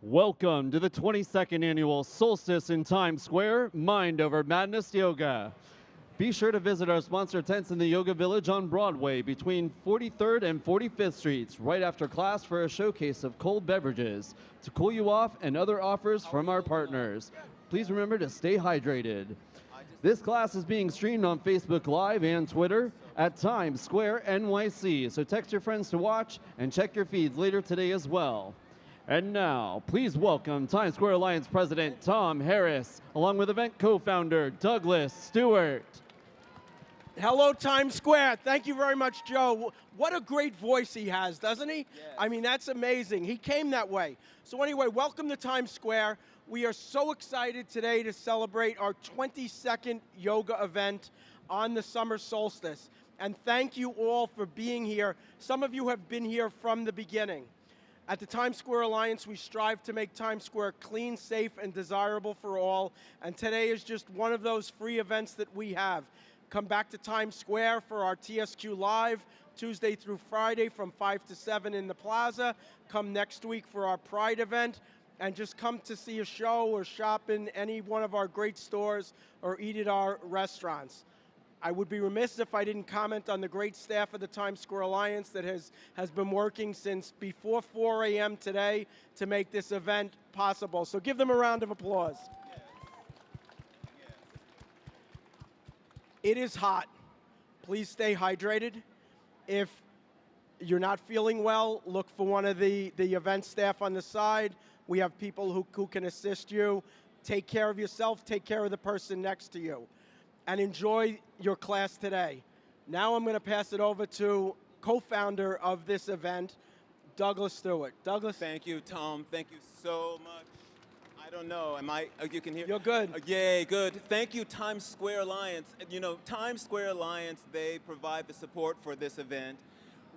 Welcome to the 22nd annual Solstice in Times Square Mind Over Madness Yoga. Be sure to visit our sponsor tents in the Yoga Village on Broadway between 43rd and 45th Streets right after class for a showcase of cold beverages to cool you off and other offers from our partners. Please remember to stay hydrated. This class is being streamed on Facebook Live and Twitter at Times Square NYC, so text your friends to watch and check your feeds later today as well. And now, please welcome Times Square Alliance President Tom Harris, along with event co-founder Douglas Stewart. Hello, Times Square. Thank you very much, Joe. What a great voice he has, doesn't he? Yes. I mean, that's amazing. He came that way. So anyway, welcome to Times Square. We are so excited today to celebrate our 22nd yoga event on the summer solstice. And thank you all for being here. Some of you have been here from the beginning. At the Times Square Alliance, we strive to make Times Square clean, safe, and desirable for all. And today is just one of those free events that we have. Come back to Times Square for our TSQ Live, Tuesday through Friday from 5 to 7 in the plaza. Come next week for our Pride event. And just come to see a show or shop in any one of our great stores or eat at our restaurants. I would be remiss if I didn't comment on the great staff of the Times Square Alliance that has been working since before 4 a.m. today to make this event possible. So give them a round of applause. Yes. Yes. It is hot. Please stay hydrated. If you're not feeling well, look for one of the event staff on the side. We have people who can assist you. Take care of yourself, take care of the person next to you. And enjoy your class today. Now I'm going to pass it over to co-founder of this event, Douglas Stewart. Douglas? Thank you, Tom. Thank you so much. I don't know, you can hear? You're good. Yay, good. Thank you, Times Square Alliance. You know, Times Square Alliance, they provide the support for this event.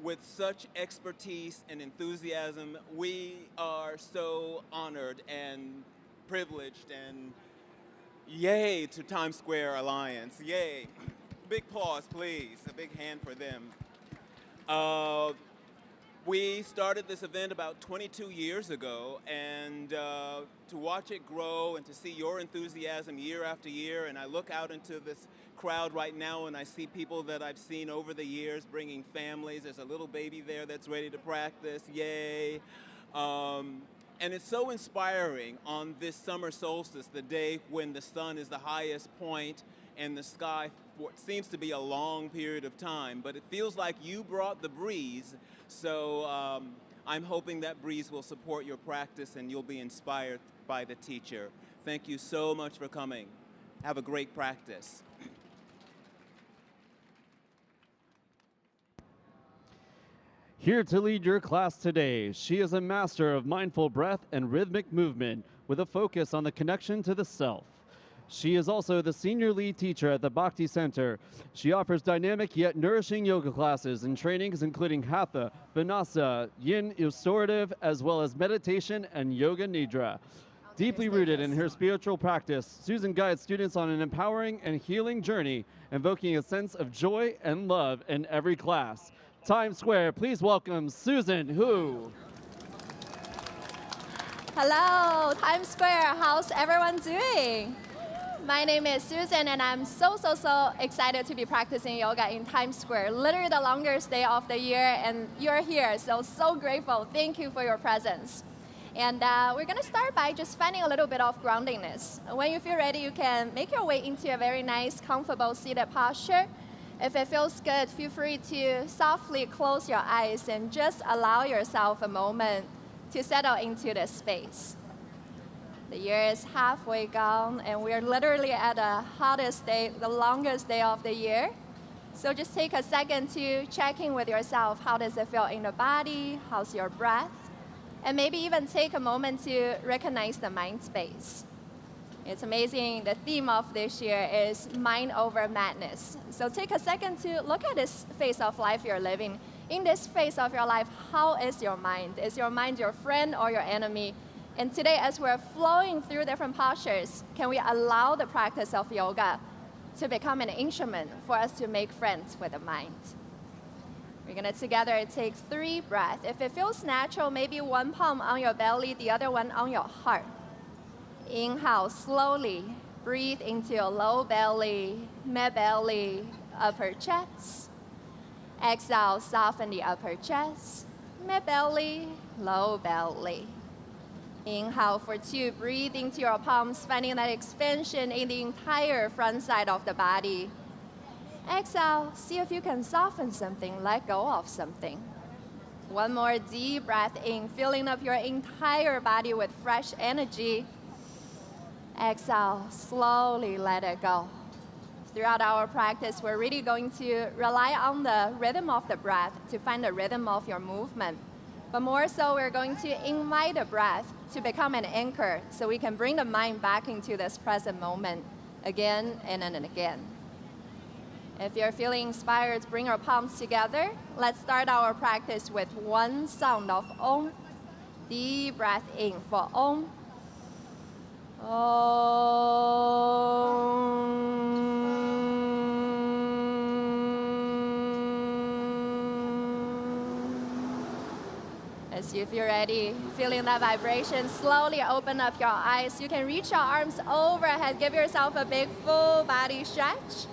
With such expertise and enthusiasm, we are so honored and privileged, and yay to Times Square Alliance, yay. Big applause, please, a big hand for them. We started this event about 22 years ago, and to watch it grow and to see your enthusiasm year after year, and I look out into this crowd right now and I see people that I've seen over the years bringing families. There's a little baby there that's ready to practice, yay. And it's so inspiring on this summer solstice, the day when the sun is the highest point in the sky for what seems to be a long period of time, but it feels like you brought the breeze, so I'm hoping that breeze will support your practice and you'll be inspired by the teacher. Thank you so much for coming. Have a great practice. Here to lead your class today, she is a master of mindful breath and rhythmic movement with a focus on the connection to the self. She is also the senior lead teacher at the Bhakti Center. She offers dynamic yet nourishing yoga classes and trainings including Hatha, Vinyasa, Yin Restorative, as well as meditation and Yoga Nidra. Deeply rooted in her spiritual practice, Susan guides students on an empowering and healing journey, invoking a sense of joy and love in every class. Times Square, please welcome Susan Hu. Hello, Times Square. How's everyone doing? My name is Susan, and I'm so excited to be practicing yoga in Times Square. Literally the longest day of the year, and you're here, so grateful. Thank you for your presence. And we're going to start by just finding a little bit of groundingness. When you feel ready, you can make your way into a very nice, comfortable seated posture. If it feels good, feel free to softly close your eyes and just allow yourself a moment to settle into this space. The year is halfway gone, and we're literally at the hottest day, the longest day of the year. So just take a second to check in with yourself. How does it feel in the body? How's your breath? And maybe even take a moment to recognize the mind space. It's amazing. The theme of this year is Mind Over Madness. So take a second to look at this phase of life you're living. In this phase of your life, how is your mind? Is your mind your friend or your enemy? And today, as we're flowing through different postures, can we allow the practice of yoga to become an instrument for us to make friends with the mind? We're gonna together take 3 breaths. If it feels natural, maybe one palm on your belly, the other one on your heart. Inhale slowly. Breathe into your low belly, mid belly, upper chest. Exhale, soften the upper chest, mid belly, low belly. Inhale for 2. Breathe into your palms, finding that expansion in the entire front side of the body. Exhale, see if you can soften something, let go of something. One more deep breath in, filling up your entire body with fresh energy. Exhale, slowly let it go. Throughout our practice, we're really going to rely on the rhythm of the breath to find the rhythm of your movement. But more so, we're going to invite the breath to become an anchor so we can bring the mind back into this present moment again and again. If you're feeling inspired, bring your palms together. Let's start our practice with one sound of Om. Deep breath in for Om. As you feel ready, feeling that vibration, slowly open up your eyes. You can reach your arms overhead. Give yourself a big full body stretch.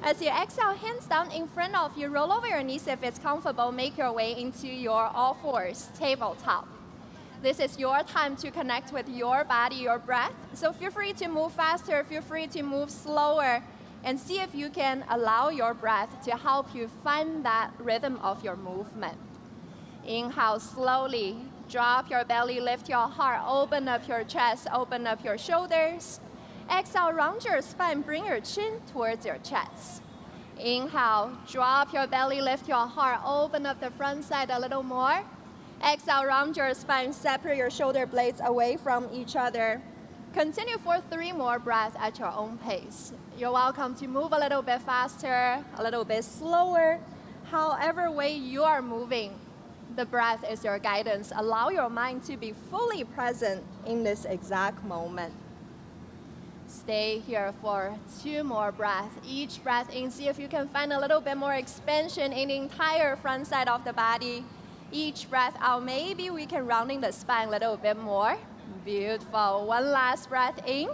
As you exhale, hands down in front of you, roll over your knees if it's comfortable. Make your way into your all fours, tabletop. This is your time to connect with your body, your breath. So feel free to move faster, feel free to move slower, and see if you can allow your breath to help you find that rhythm of your movement. Inhale slowly, drop your belly, lift your heart, open up your chest, open up your shoulders. Exhale, round your spine, bring your chin towards your chest. Inhale, drop your belly, lift your heart, open up the front side a little more. Exhale, round your spine, separate your shoulder blades away from each other. Continue for 3 more breaths at your own pace. You're welcome to move a little bit faster, a little bit slower. However way you are moving, the breath is your guidance. Allow your mind to be fully present in this exact moment. Stay here for 2 more breaths. Each breath in, see if you can find a little bit more expansion in the entire front side of the body. Each breath out, maybe we can rounding the spine a little bit more. Beautiful. One last breath in.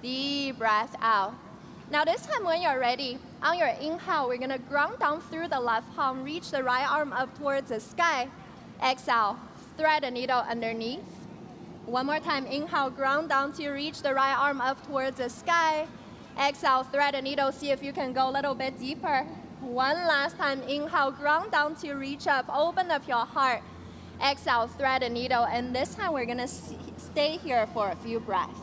Deep breath out. Now this time when you're ready, on your inhale, we're gonna ground down through the left palm, reach the right arm up towards the sky. Exhale, thread the needle underneath. One more time, inhale, ground down to reach the right arm up towards the sky. Exhale, thread the needle, see if you can go a little bit deeper. One last time, inhale, ground down to reach up, open up your heart. Exhale, thread the needle, and this time we're gonna stay here for a few breaths.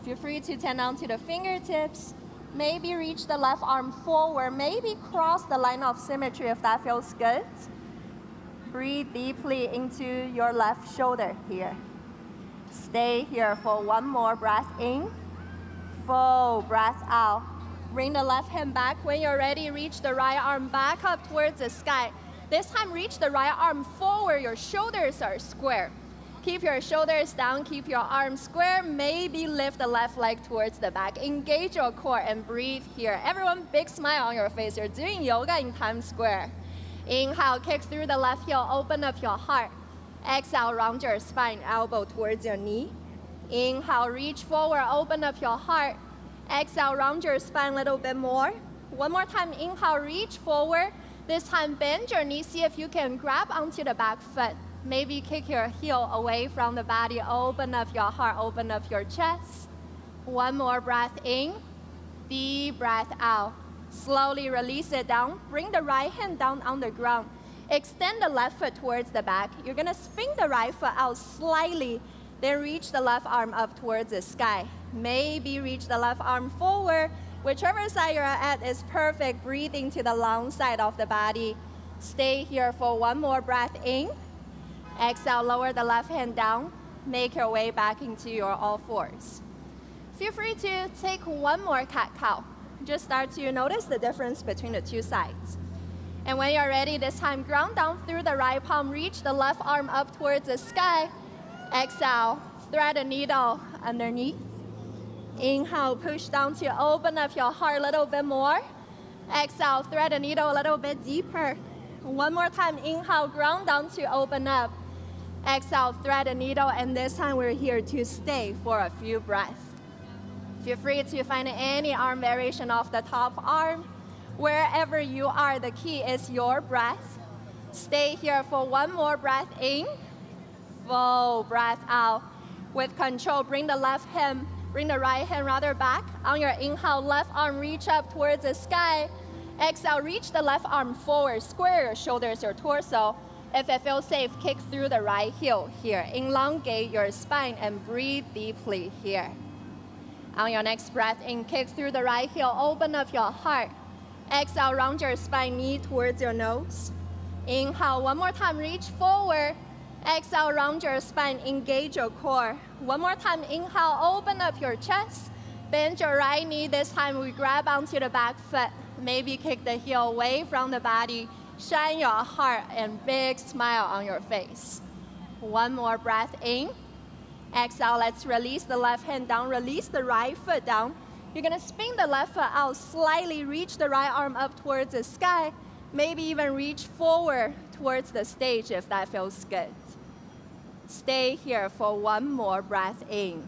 Feel free to tend down to the fingertips. Maybe reach the left arm forward, maybe cross the line of symmetry if that feels good. Breathe deeply into your left shoulder here. Stay here for 1 more breath in. Full breath out. Bring the left hand back. When you're ready, reach the right arm back up towards the sky. This time, reach the right arm forward. Your shoulders are square. Keep your shoulders down, keep your arms square. Maybe lift the left leg towards the back. Engage your core and breathe here. Everyone, big smile on your face. You're doing yoga in Times Square. Inhale, kick through the left heel, open up your heart. Exhale, round your spine, elbow towards your knee. Inhale, reach forward, open up your heart. Exhale, round your spine a little bit more. One more time, inhale, reach forward. This time, bend your knee, see if you can grab onto the back foot. Maybe kick your heel away from the body, open up your heart, open up your chest. 1 more breath in, deep breath out. Slowly release it down, bring the right hand down on the ground. Extend the left foot towards the back. You're gonna swing the right foot out slightly, then reach the left arm up towards the sky. Maybe reach the left arm forward. Whichever side you're at is perfect. Breathing to the long side of the body. Stay here for 1 more breath in. Exhale, lower the left hand down. Make your way back into your all fours. Feel free to take 1 more cat-cow. Just start to notice the difference between the 2 sides. And when you're ready, this time, ground down through the right palm, reach the left arm up towards the sky. Exhale, thread a needle underneath. Inhale, push down to open up your heart a little bit more. Exhale, thread a needle a little bit deeper. One more time, inhale, ground down to open up. Exhale, thread the needle, and this time we're here to stay for a few breaths. Feel free to find any arm variation of the top arm. Wherever you are, the key is your breath. Stay here for one more breath in. Full breath out. With control, bring the right hand rather back. On your inhale, left arm reach up towards the sky. Exhale, reach the left arm forward, square your shoulders, your torso. If it feels safe, kick through the right heel here. Elongate your spine and breathe deeply here. On your next breath in, kick through the right heel, open up your heart. Exhale, round your spine, knee towards your nose. Inhale, one more time, reach forward. Exhale, round your spine, engage your core. One more time, inhale, open up your chest. Bend your right knee, this time we grab onto the back foot. Maybe kick the heel away from the body. Shine your heart and big smile on your face. One more breath in. Exhale, let's release the left hand down, release the right foot down. You're gonna spin the left foot out slightly, reach the right arm up towards the sky, maybe even reach forward towards the stage if that feels good. Stay here for one more breath in.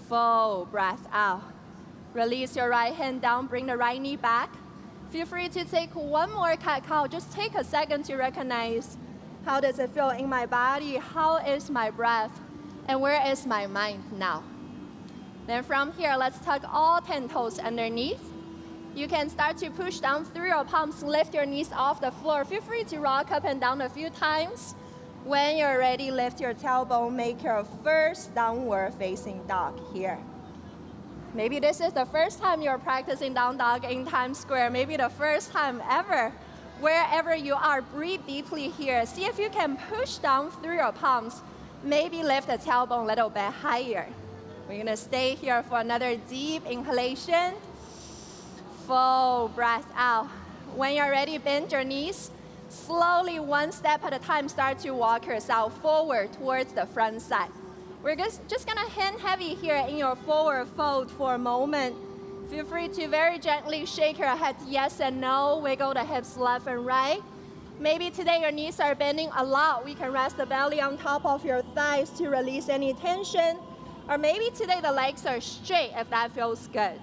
Full breath out. Release your right hand down, bring the right knee back. Feel free to take one more cat-cow. Just take a second to recognize, how does it feel in my body? How is my breath? And where is my mind now? Then from here, let's tuck all 10 toes underneath. You can start to push down through your palms, lift your knees off the floor. Feel free to rock up and down a few times. When you're ready, lift your tailbone, make your first downward facing dog here. Maybe this is the first time you're practicing down dog in Times Square, maybe the first time ever. Wherever you are, breathe deeply here. See if you can push down through your palms. Maybe lift the tailbone a little bit higher. We're gonna stay here for another deep inhalation. Full breath out. When you're ready, bend your knees. Slowly, one step at a time, start to walk yourself forward towards the front side. We're just gonna hand heavy here in your forward fold for a moment. Feel free to very gently shake your head yes and no, wiggle the hips left and right. Maybe today your knees are bending a lot. We can rest the belly on top of your thighs to release any tension. Or maybe today the legs are straight if that feels good.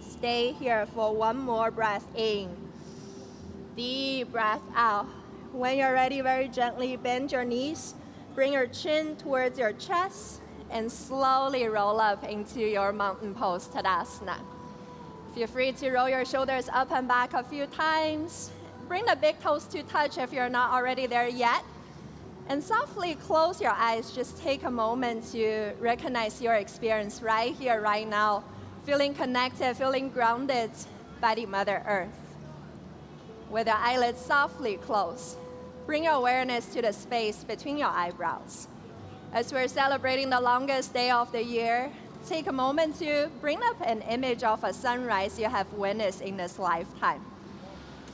Stay here for one more breath in. Deep breath out. When you're ready, very gently bend your knees. Bring your chin towards your chest and slowly roll up into your mountain pose Tadasana. Feel free to roll your shoulders up and back a few times. Bring the big toes to touch if you're not already there yet. And softly close your eyes. Just take a moment to recognize your experience right here, right now. Feeling connected, feeling grounded by the Mother Earth. With the eyelids softly closed, bring your awareness to the space between your eyebrows. As we're celebrating the longest day of the year, take a moment to bring up an image of a sunrise you have witnessed in this lifetime.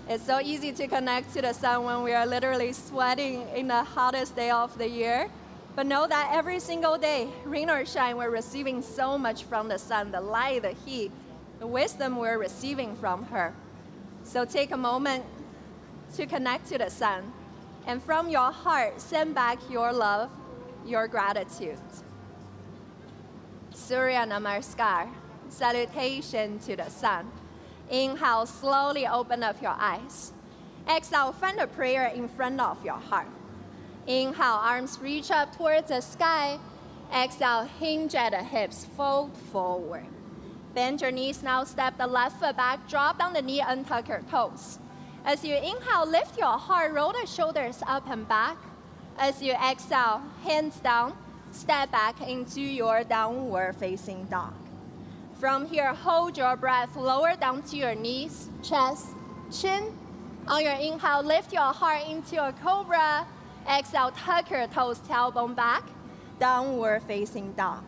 It's so easy to connect to the sun when we are literally sweating in the hottest day of the year. But know that every single day, rain or shine, we're receiving so much from the sun, the light, the heat, the wisdom we're receiving from her. So take a moment to connect to the sun. And from your heart, send back your love, your gratitude. Surya Namaskar, salutation to the sun. Inhale, slowly open up your eyes. Exhale, find a prayer in front of your heart. Inhale, arms reach up towards the sky. Exhale, hinge at the hips, fold forward. Bend your knees now, step the left foot back, drop down the knee, untuck your toes. As you inhale, lift your heart, roll the shoulders up and back. As you exhale, hands down, step back into your downward facing dog. From here, hold your breath, lower down to your knees, chest, chin. On your inhale, lift your heart into a cobra. Exhale, tuck your toes, tailbone back, downward facing dog.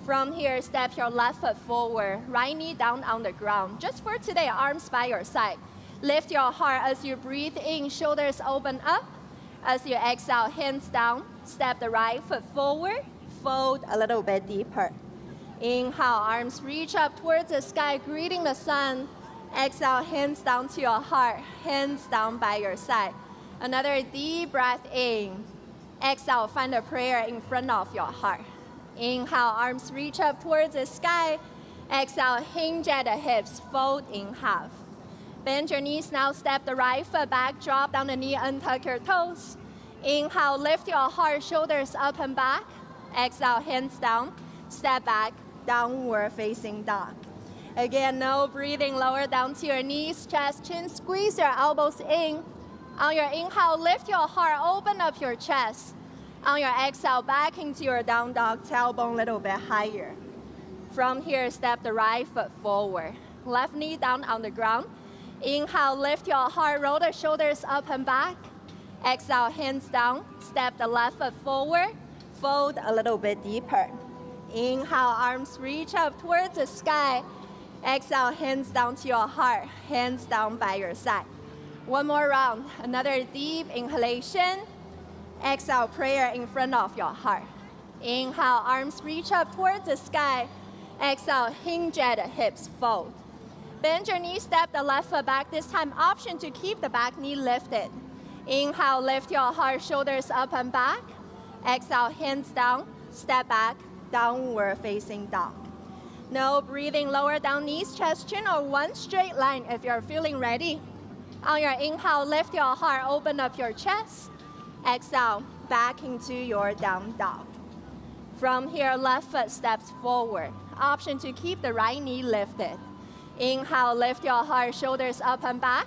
From here, step your left foot forward, right knee down on the ground. Just for today, arms by your side. Lift your heart as you breathe in, shoulders open up. As you exhale, hands down, step the right foot forward, fold a little bit deeper. Inhale, arms reach up towards the sky, greeting the sun. Exhale, hands down to your heart, hands down by your side. Another deep breath in. Exhale, find a prayer in front of your heart. Inhale, arms reach up towards the sky. Exhale, hinge at the hips, fold in half. Bend your knees now, step the right foot back, drop down the knee, untuck your toes. Inhale, lift your heart, shoulders up and back. Exhale, hands down, step back, downward facing dog. Again, no breathing, lower down to your knees, chest, chin, squeeze your elbows in. On your inhale, lift your heart, open up your chest. On your exhale, back into your down dog, tailbone a little bit higher. From here, step the right foot forward. Left knee down on the ground. Inhale, lift your heart, roll the shoulders up and back. Exhale, hands down, step the left foot forward, fold a little bit deeper. Inhale, arms reach up towards the sky. Exhale, hands down to your heart, hands down by your side. One more round, another deep inhalation. Exhale, prayer in front of your heart. Inhale, arms reach up towards the sky. Exhale, hinge at the hips, fold. Bend your knee, step the left foot back. This time, option to keep the back knee lifted. Inhale, lift your heart, shoulders up and back. Exhale, hands down, step back, downward facing dog. No breathing, lower down knees, chest, chin, or one straight line if you're feeling ready. On your inhale, lift your heart, open up your chest. Exhale, back into your down dog. From here, left foot steps forward. Option to keep the right knee lifted. Inhale, lift your heart, shoulders up and back.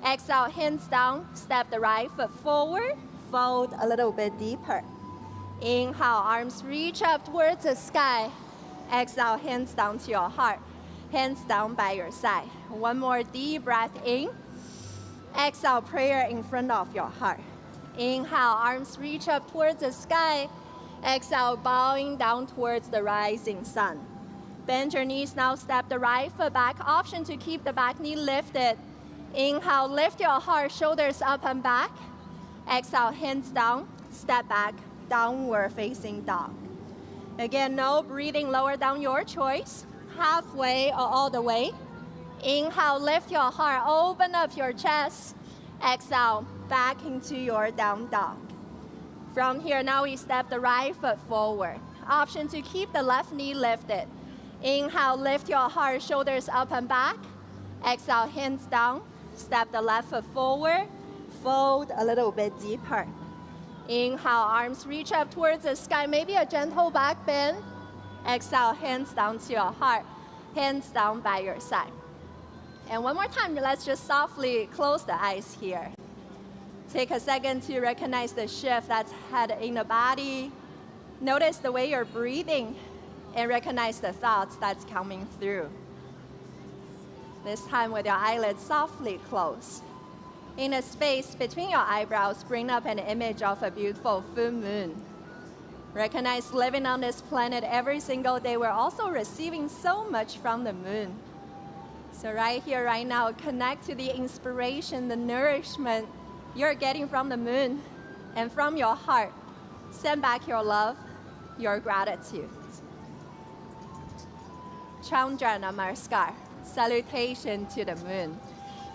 Exhale, hands down, step the right foot forward, fold a little bit deeper. Inhale, arms reach up towards the sky. Exhale, hands down to your heart, hands down by your side. One more deep breath in. Exhale, prayer in front of your heart. Inhale, arms reach up towards the sky. Exhale, bowing down towards the rising sun. Bend your knees now, step the right foot back. Option to keep the back knee lifted. Inhale, lift your heart, shoulders up and back. Exhale, hands down, step back, downward facing dog. Again, no breathing, lower down your choice. Halfway or all the way. Inhale, lift your heart, open up your chest. Exhale, back into your down dog. From here, now we step the right foot forward. Option to keep the left knee lifted. Inhale, lift your heart, shoulders up and back. Exhale, hands down, step the left foot forward, fold a little bit deeper. Inhale, arms reach up towards the sky, maybe a gentle back bend. Exhale, hands down to your heart, hands down by your side. And one more time, let's just softly close the eyes here. Take a second to recognize the shift that's had in the body. Notice the way you're breathing and recognize the thoughts that's coming through. This time with your eyelids softly closed. In the space between your eyebrows, bring up an image of a beautiful full moon. Recognize living on this planet every single day, we're also receiving so much from the moon. So right here, right now, connect to the inspiration, the nourishment you're getting from the moon, and from your heart, send back your love, your gratitude. Chandra Namaskar, salutation to the moon.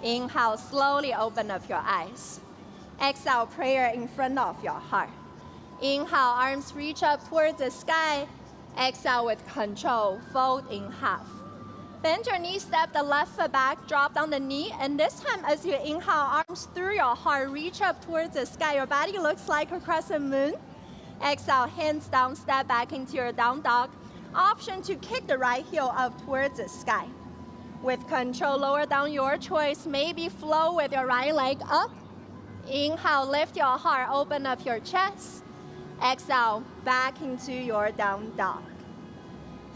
Inhale, slowly open up your eyes. Exhale, prayer in front of your heart. Inhale, arms reach up towards the sky. Exhale with control, fold in half. Bend your knee, step the left foot back, drop down the knee, and this time as you inhale, arms through your heart, reach up towards the sky. Your body looks like a crescent moon. Exhale, hands down, step back into your down dog. Option to kick the right heel up towards the sky. With control, lower down your choice, maybe flow with your right leg up. Inhale, lift your heart, open up your chest. Exhale, back into your down dog.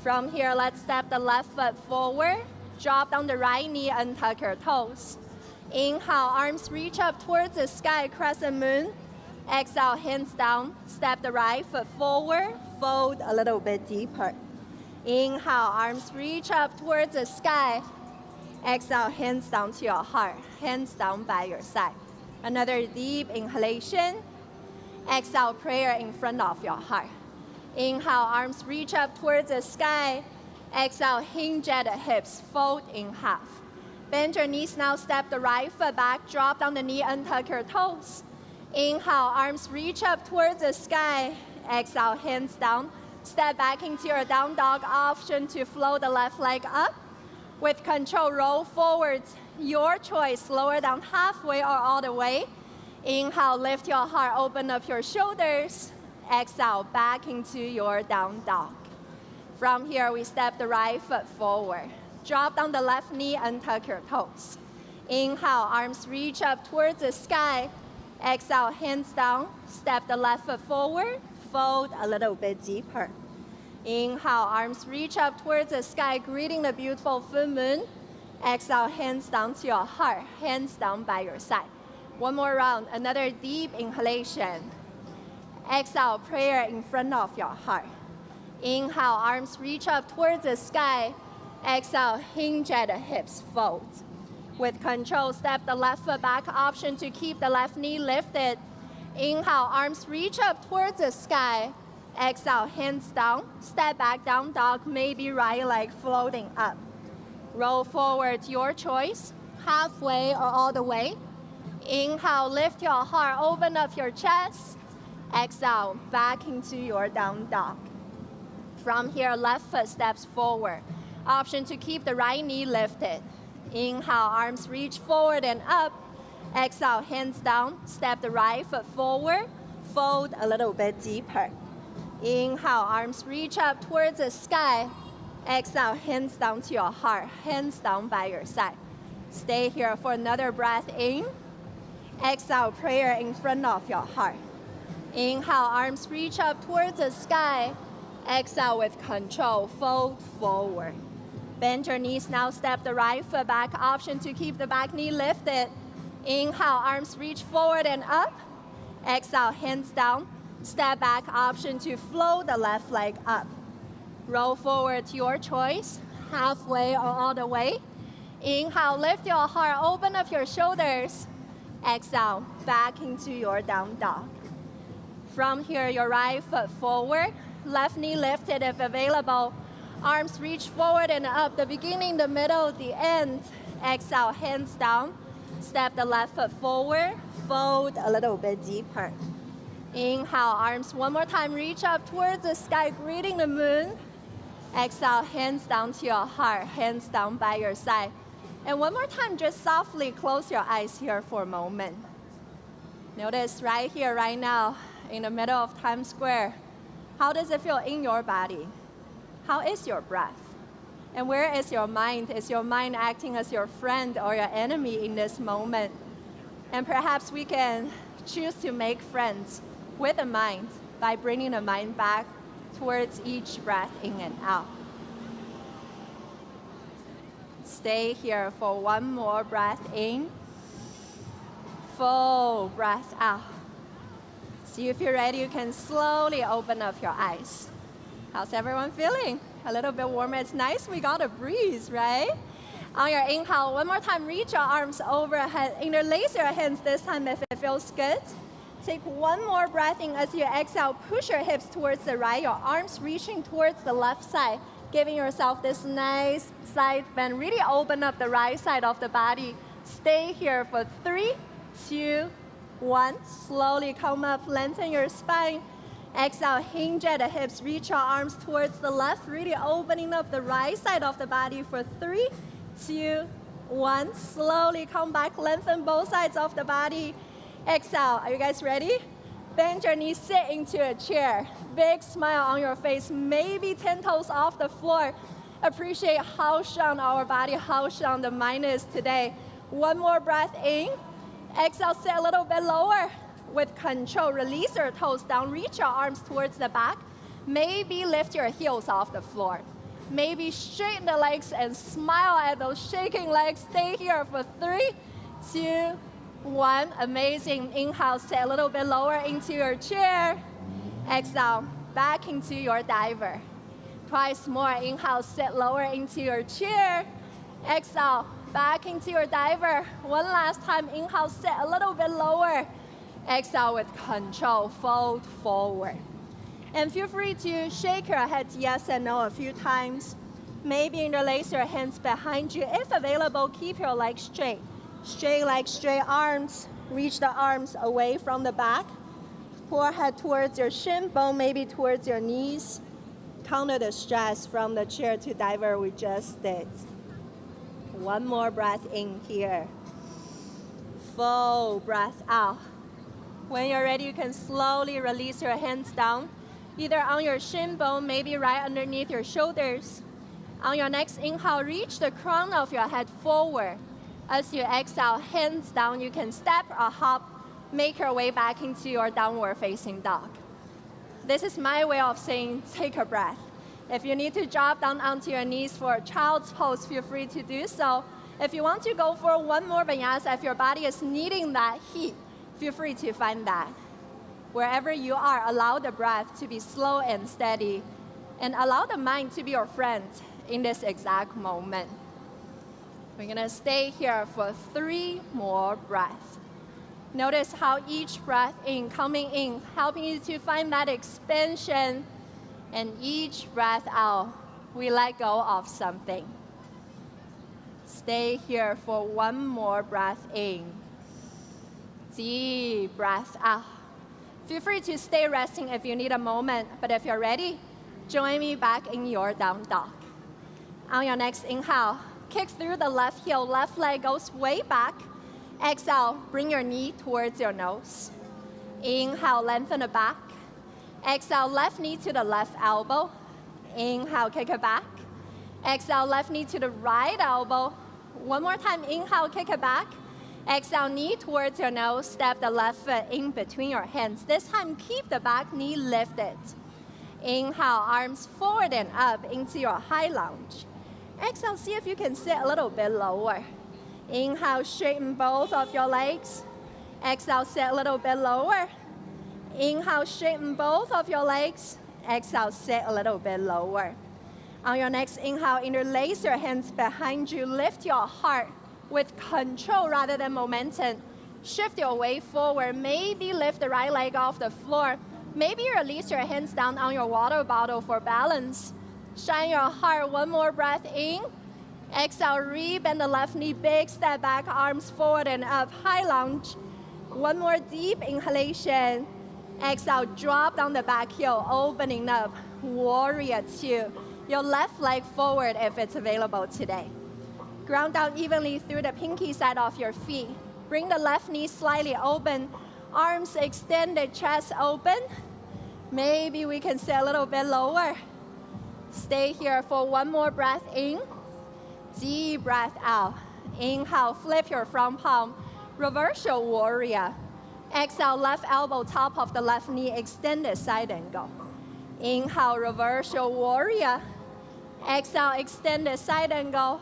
From here, let's step the left foot forward. Drop down the right knee, untuck your toes. Inhale, arms reach up towards the sky, crescent moon. Exhale, hands down, step the right foot forward, fold a little bit deeper. Inhale, arms reach up towards the sky. Exhale, hands down to your heart, hands down by your side. Another deep inhalation. Exhale, prayer in front of your heart. Inhale, arms reach up towards the sky. Exhale, hinge at the hips, fold in half. Bend your knees now, step the right foot back, drop down the knee, untuck your toes. Inhale, arms reach up towards the sky. Exhale, hands down. Step back into your down dog, option to float the left leg up. With control, roll forward. Your choice, lower down halfway or all the way. Inhale, lift your heart, open up your shoulders. Exhale, back into your down dog. From here, we step the right foot forward. Drop down the left knee, untuck your toes. Inhale, arms reach up towards the sky. Exhale, hands down. Step the left foot forward. Fold a little bit deeper. Inhale, arms reach up towards the sky, greeting the beautiful full moon. Exhale, hands down to your heart, hands down by your side. One more round, another deep inhalation. Exhale, prayer in front of your heart. Inhale, arms reach up towards the sky. Exhale, hinge at the hips, fold. With control, step the left foot back, option to keep the left knee lifted. Inhale, arms reach up towards the sky. Exhale, hands down, step back, down dog, maybe right leg floating up. Roll forward, your choice, halfway or all the way. Inhale, lift your heart, open up your chest. Exhale, back into your down dog. From here, left foot steps forward. Option to keep the right knee lifted. Inhale, arms reach forward and up. Exhale, hands down, step the right foot forward, fold a little bit deeper. Inhale, arms reach up towards the sky. Exhale, hands down to your heart, hands down by your side. Stay here for another breath in. Exhale, prayer in front of your heart. Inhale, arms reach up towards the sky. Exhale, with control, fold forward. Bend your knees now, step the right foot back, option to keep the back knee lifted. Inhale, arms reach forward and up. Exhale, hands down. Step back, option to float the left leg up. Roll forward, your choice, halfway or all the way. Inhale, lift your heart, open up your shoulders. Exhale, back into your down dog. From here, your right foot forward, left knee lifted if available. Arms reach forward and up, the beginning, the middle, the end. Exhale, hands down. Step the left foot forward, fold a little bit deeper. Inhale, arms one more time, reach up towards the sky, greeting the moon. Exhale, hands down to your heart, hands down by your side. And one more time, just softly close your eyes here for a moment. Notice right here, right now, in the middle of Times Square, how does it feel in your body? How is your breath? And where is your mind? Is your mind acting as your friend or your enemy in this moment? And perhaps we can choose to make friends with the mind by bringing the mind back towards each breath in and out. Stay here for one more breath in. Full breath out. See if you're ready, you can slowly open up your eyes. How's everyone feeling? A little bit warmer. It's nice we got a breeze, right? On your inhale, one more time, reach your arms overhead. Interlace your hands this time if it feels good. Take one more breath in as you exhale. Push your hips towards the right, your arms reaching towards the left side, giving yourself this nice side bend. Really open up the right side of the body. Stay here for 3, 2, 1. Slowly come up, lengthen your spine. Exhale, hinge at the hips, reach your arms towards the left, really opening up the right side of the body for 3, 2, 1. Slowly come back, lengthen both sides of the body. Exhale, are you guys ready? Bend your knees, sit into a chair. Big smile on your face, maybe 10 toes off the floor. Appreciate how strong our body, how strong the mind is today. One more breath in. Exhale, sit a little bit lower. With control, release your toes down, reach your arms towards the back. Maybe lift your heels off the floor. Maybe straighten the legs and smile at those shaking legs. Stay here for 3, 2, 1. Amazing. Inhale, sit a little bit lower into your chair. Exhale, back into your diver. Twice more. Inhale, sit lower into your chair. Exhale, back into your diver. One last time. Inhale, sit a little bit lower. Exhale with control, fold forward. And feel free to shake your head yes and no a few times. Maybe interlace your hands behind you. If available, keep your legs straight. Straight legs, straight arms. Reach the arms away from the back. Forehead towards your shin bone, maybe towards your knees. Counter the stress from the chair to diver we just did. One more breath in here. Full breath out. When you're ready, you can slowly release your hands down, either on your shin bone, maybe right underneath your shoulders. On your next inhale, reach the crown of your head forward. As you exhale, hands down, you can step or hop, make your way back into your downward facing dog. This is my way of saying take a breath. If you need to drop down onto your knees for a child's pose, feel free to do so. If you want to go for one more vinyasa, if your body is needing that heat, feel free to find that. Wherever you are, allow the breath to be slow and steady, and allow the mind to be your friend in this exact moment. We're gonna stay here for 3 more breaths. Notice how each breath in, coming in, helping you to find that expansion, and each breath out, we let go of something. Stay here for 1 more breath in. Deep breath out. Feel free to stay resting if you need a moment, but if you're ready, join me back in your down dog. On your next inhale, kick through the left heel, left leg goes way back. Exhale, bring your knee towards your nose. Inhale, lengthen the back. Exhale, left knee to the left elbow. Inhale, kick it back. Exhale, left knee to the right elbow. One more time, inhale, kick it back. Exhale, knee towards your nose, step the left foot in between your hands. This time, keep the back knee lifted. Inhale, arms forward and up into your high lunge. Exhale, see if you can sit a little bit lower. Inhale, straighten both of your legs. Exhale, sit a little bit lower. Inhale, straighten both of your legs. Exhale, sit a little bit lower. On your next inhale, interlace your hands behind you. Lift your heart with control rather than momentum. Shift your weight forward. Maybe lift the right leg off the floor. Maybe release your hands down on your water bottle for balance. Shine your heart, 1 more breath in. Exhale, rebend the left knee, big step back, arms forward and up, high lunge. 1 more deep inhalation. Exhale, drop down the back heel, opening up, warrior 2. Your left leg forward if it's available today. Ground down evenly through the pinky side of your feet. Bring the left knee slightly open, arms extended, chest open. Maybe we can sit a little bit lower. Stay here for 1 more breath in. Deep breath out. Inhale, flip your front palm. Reverse your warrior. Exhale, left elbow, top of the left knee, extended side angle. Inhale, reverse your warrior. Exhale, extended side angle.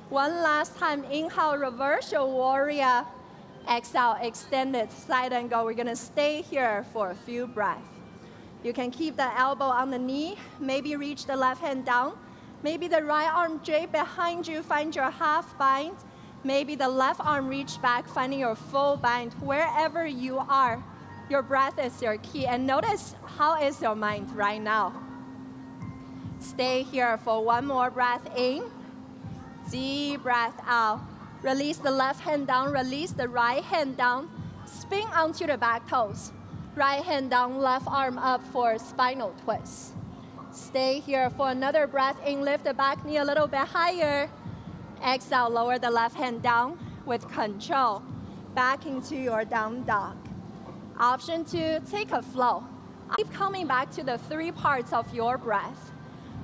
One last time, inhale, reverse your warrior. Exhale, extended side angle. We're gonna stay here for a few breaths. You can keep the elbow on the knee, maybe reach the left hand down. Maybe the right arm drape behind you, find your half bind. Maybe the left arm reach back, finding your full bind. Wherever you are, your breath is your key. And notice how is your mind right now. Stay here for 1 more breath in. Deep breath out. Release the left hand down, release the right hand down. Spin onto the back toes. Right hand down, left arm up for spinal twist. Stay here for another breath in. Lift the back knee a little bit higher. Exhale, lower the left hand down with control. Back into your down dog. Option 2, take a flow. Keep coming back to the 3 parts of your breath.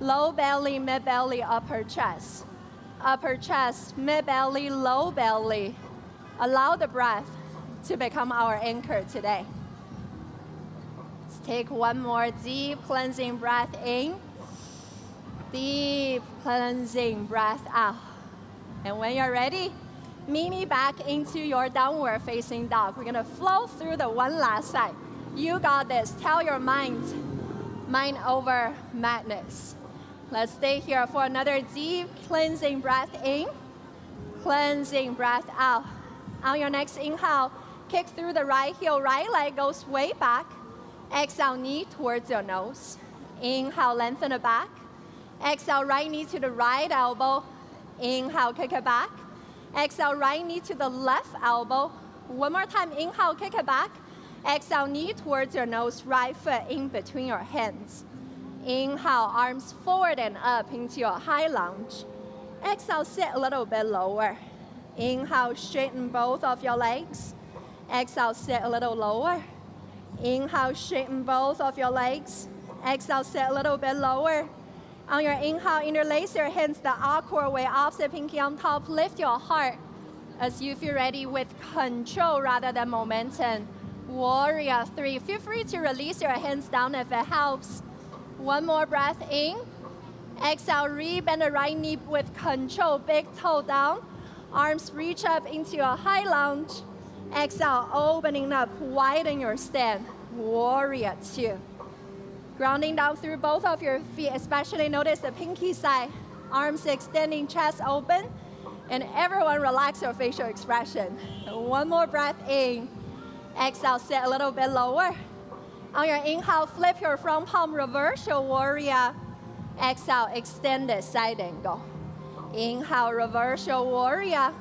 Low belly, mid belly, upper chest. Upper chest, mid belly, low belly. Allow the breath to become our anchor today. Let's take 1 more deep cleansing breath in. Deep cleansing breath out. And when you're ready, meet me back into your downward facing dog. We're gonna flow through the one last side. You got this. Tell your mind over madness. Let's stay here for another deep cleansing breath in. Cleansing breath out. On your next inhale, kick through the right heel, right leg goes way back. Exhale, knee towards your nose. Inhale, lengthen the back. Exhale, right knee to the right elbow. Inhale, kick it back. Exhale, right knee to the left elbow. One more time, inhale, kick it back. Exhale, knee towards your nose, right foot in between your hands. Inhale, arms forward and up into your high lunge. Exhale, sit a little bit lower. Inhale, straighten both of your legs. Exhale, sit a little lower. Inhale, straighten both of your legs. Exhale, sit a little bit lower. On your inhale, interlace your hands the awkward way, opposite pinky on top. Lift your heart as you feel ready with control rather than momentum. Warrior 3. Feel free to release your hands down if it helps. One more breath in. Exhale, rebend the right knee with control, big toe down. Arms reach up into your high lunge. Exhale, opening up, widen your stand. Warrior 2. Grounding down through both of your feet, especially notice the pinky side. Arms extending, chest open. And everyone relax your facial expression. One more breath in. Exhale, sit a little bit lower. On your inhale, flip your front palm, reverse your warrior. Exhale, extended side angle. Inhale, reverse your warrior.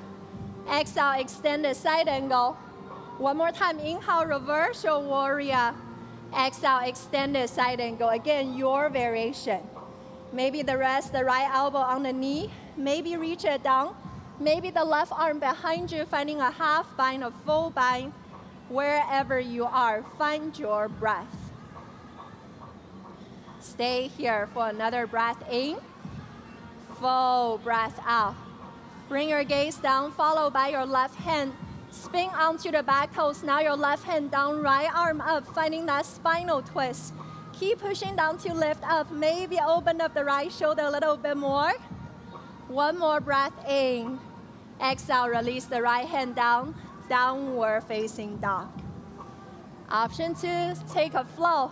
Exhale, extended side angle. One more time, inhale, reverse your warrior. Exhale, extended side angle. Again, your variation. Maybe the rest, the right elbow on the knee. Maybe reach it down. Maybe the left arm behind you, finding a half bind, a full bind. Wherever you are, find your breath. Stay here for another breath in. Full breath out. Bring your gaze down, followed by your left hand. Spin onto the back toes. Now your left hand down, right arm up, finding that spinal twist. Keep pushing down to lift up. Maybe open up the right shoulder a little bit more. One more breath in. Exhale, release the right hand down, downward facing dog. Option 2, take a flow.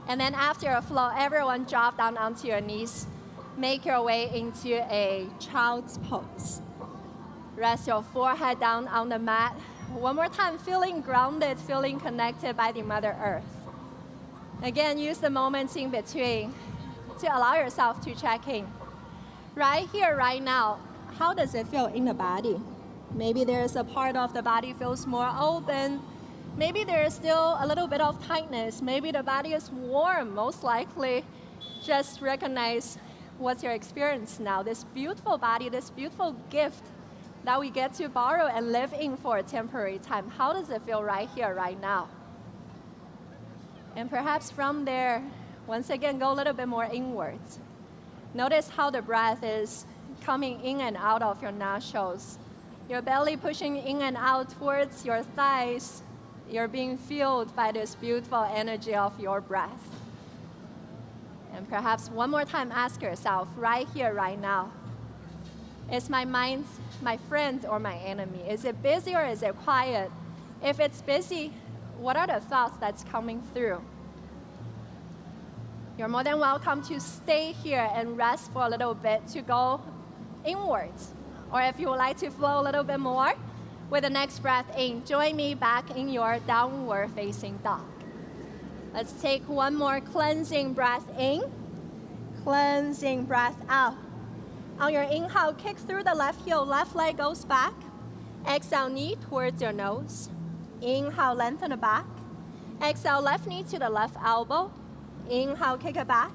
And then after a flow, everyone drop down onto your knees. Make your way into a child's pose. Rest your forehead down on the mat. One more time, feeling grounded, feeling connected by the Mother Earth. Again, use the moments in between to allow yourself to check in. Right here, right now, how does it feel in the body? Maybe there's a part of the body feels more open. Maybe there's still a little bit of tightness. Maybe the body is warm, most likely. Just recognize what's your experience now. This beautiful body, this beautiful gift that we get to borrow and live in for a temporary time. How does it feel right here, right now? And perhaps from there, once again, go a little bit more inwards. Notice how the breath is coming in and out of your nostrils. Your belly pushing in and out towards your thighs. You're being fueled by this beautiful energy of your breath. And perhaps one more time, ask yourself, right here, right now, is my mind my friend or my enemy? Is it busy or is it quiet? If it's busy, what are the thoughts that's coming through? You're more than welcome to stay here and rest for a little bit to go inwards. Or if you would like to flow a little bit more, with the next breath in, join me back in your downward facing dog. Let's take one more cleansing breath in, cleansing breath out. On your inhale, kick through the left heel, left leg goes back. Exhale, knee towards your nose. Inhale, lengthen the back. Exhale, left knee to the left elbow. Inhale, kick it back.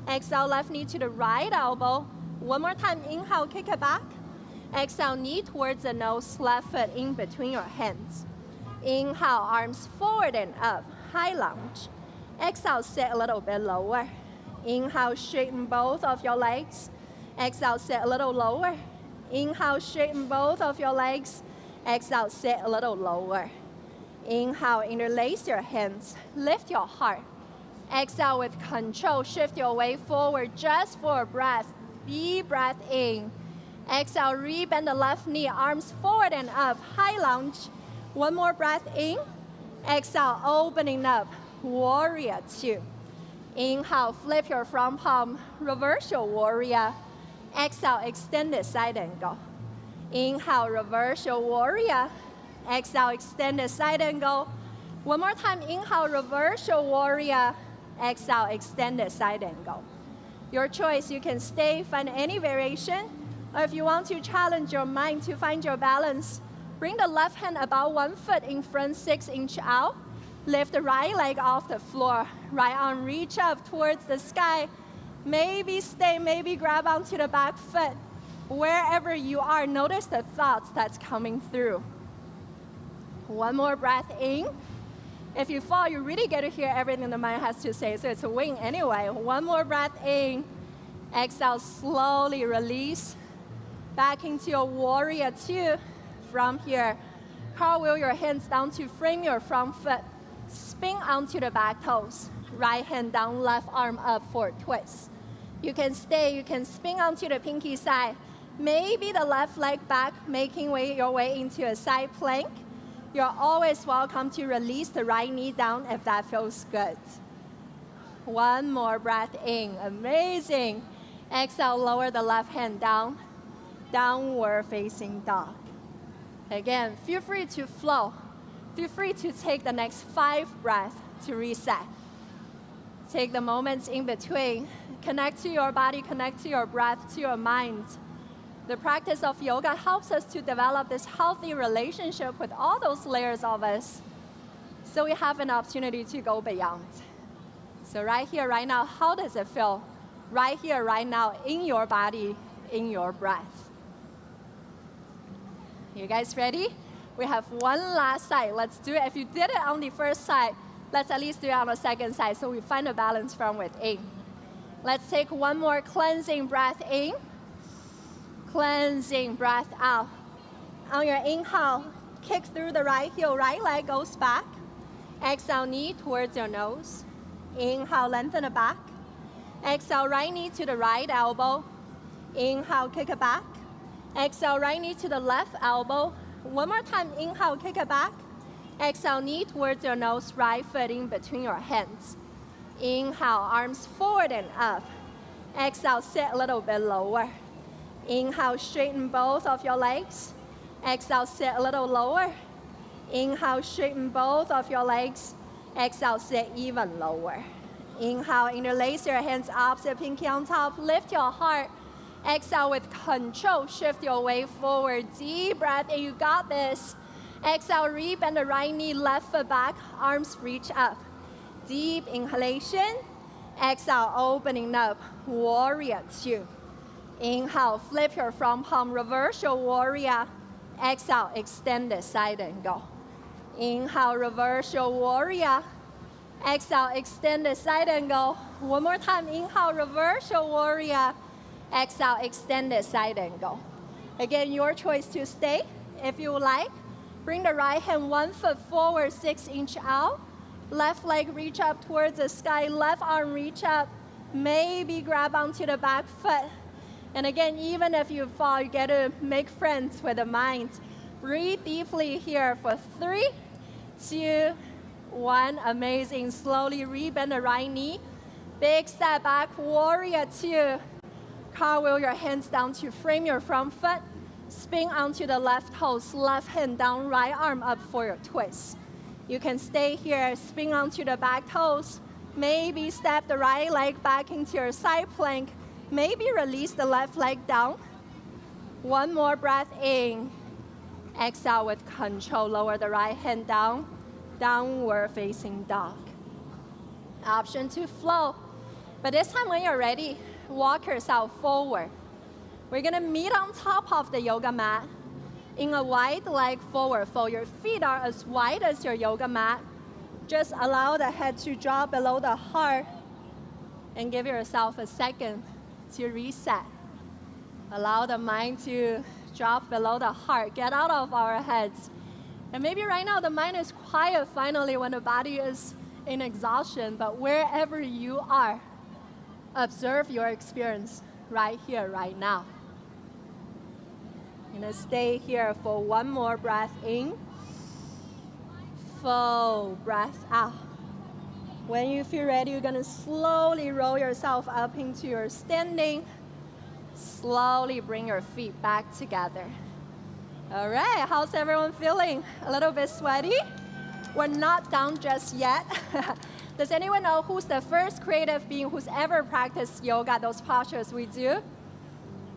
Exhale, left knee to the right elbow. One more time, inhale, kick it back. Exhale, knee towards the nose, left foot in between your hands. Inhale, arms forward and up, high lunge. Exhale, sit a little bit lower. Inhale, straighten both of your legs. Exhale, sit a little lower. Inhale, straighten both of your legs. Exhale, sit a little lower. Inhale, interlace your hands. Lift your heart. Exhale with control. Shift your weight forward just for a breath. Deep breath in. Exhale, rebend the left knee, arms forward and up, high lunge. One more breath in. Exhale, opening up, warrior 2. Inhale, flip your front palm, reverse your warrior. Exhale, extended side angle. Inhale, reverse your warrior. Exhale, extended side angle. One more time, inhale, reverse your warrior. Exhale, extended side angle. Your choice, you can stay, find any variation, or if you want to challenge your mind to find your balance, bring the left hand about 1 foot in front, 6 inches out. Lift the right leg off the floor. Right arm reach up towards the sky. Maybe stay, maybe grab onto the back foot. Wherever you are, notice the thoughts that's coming through. One more breath in. If you fall, you really get to hear everything the mind has to say, so it's a win anyway. One more breath in. Exhale, slowly release. Back into your warrior two. From here, cartwheel your hands down to frame your front foot. Spin onto the back toes. Right hand down, left arm up for a twist. You can stay, you can spin onto the pinky side. Maybe the left leg back, making your way into a side plank. You're always welcome to release the right knee down if that feels good. One more breath in, amazing. Exhale, lower the left hand down, downward facing dog. Again, feel free to flow. Feel free to take the next 5 breaths to reset. Take the moments in between. Connect to your body, connect to your breath, to your mind. The practice of yoga helps us to develop this healthy relationship with all those layers of us, so we have an opportunity to go beyond. So right here, right now, how does it feel? Right here, right now, in your body, in your breath. You guys ready? We have one last side. Let's do it. If you did it on the first side, let's at least do it on the second side so we find a balance from within. Let's take one more cleansing breath in. Cleansing breath out. On your inhale, kick through the right heel, right leg goes back. Exhale, knee towards your nose. Inhale, lengthen the back. Exhale, right knee to the right elbow. Inhale, kick it back. Exhale, right knee to the left elbow. One more time, inhale, kick it back. Exhale, knee towards your nose, right foot in between your hands. Inhale, arms forward and up. Exhale, sit a little bit lower. Inhale, straighten both of your legs. Exhale, sit a little lower. Inhale, straighten both of your legs. Exhale, sit even lower. Inhale, interlace your hands opposite pinky on top. Lift your heart. Exhale with control. Shift your weight forward. Deep breath in. You got this. Exhale, rebend the right knee, left foot back. Arms reach up. Deep inhalation. Exhale, opening up. Warrior two. Inhale, flip your front palm, reverse your warrior. Exhale, extend the side and go. Inhale, reverse your warrior. Exhale, extend the side and go. One more time, inhale, reverse your warrior. Exhale, extend the side and go. Again, your choice to stay. If you like, bring the right hand 1 foot forward, 6 inches out. Left leg reach up towards the sky, left arm reach up. Maybe grab onto the back foot. And again, even if you fall, you get to make friends with the mind. Breathe deeply here for 3, 2, 1. Amazing. Slowly rebend the right knee. Big step back, warrior two. Cartwheel your hands down to frame your front foot. Spin onto the left toes, left hand down, right arm up for your twist. You can stay here, spin onto the back toes. Maybe step the right leg back into your side plank. Maybe release the left leg down. One more breath in. Exhale with control, lower the right hand down. Downward facing dog. Option to flow. But this time when you're ready, walk yourself forward. We're gonna meet on top of the yoga mat in a wide leg forward fold. Your feet are as wide as your yoga mat. Just allow the head to drop below the heart and give yourself a second to reset. Allow the mind to drop below the heart. Get out of our heads. And maybe right now the mind is quiet finally when the body is in exhaustion, but wherever you are, observe your experience right here, right now. You're gonna stay here for one more breath in. Full breath out. When you feel ready, you're gonna slowly roll yourself up into your standing. Slowly bring your feet back together. All right, how's everyone feeling? A little bit sweaty? We're not done just yet. Does anyone know who's the first creative being who's ever practiced yoga, those postures we do?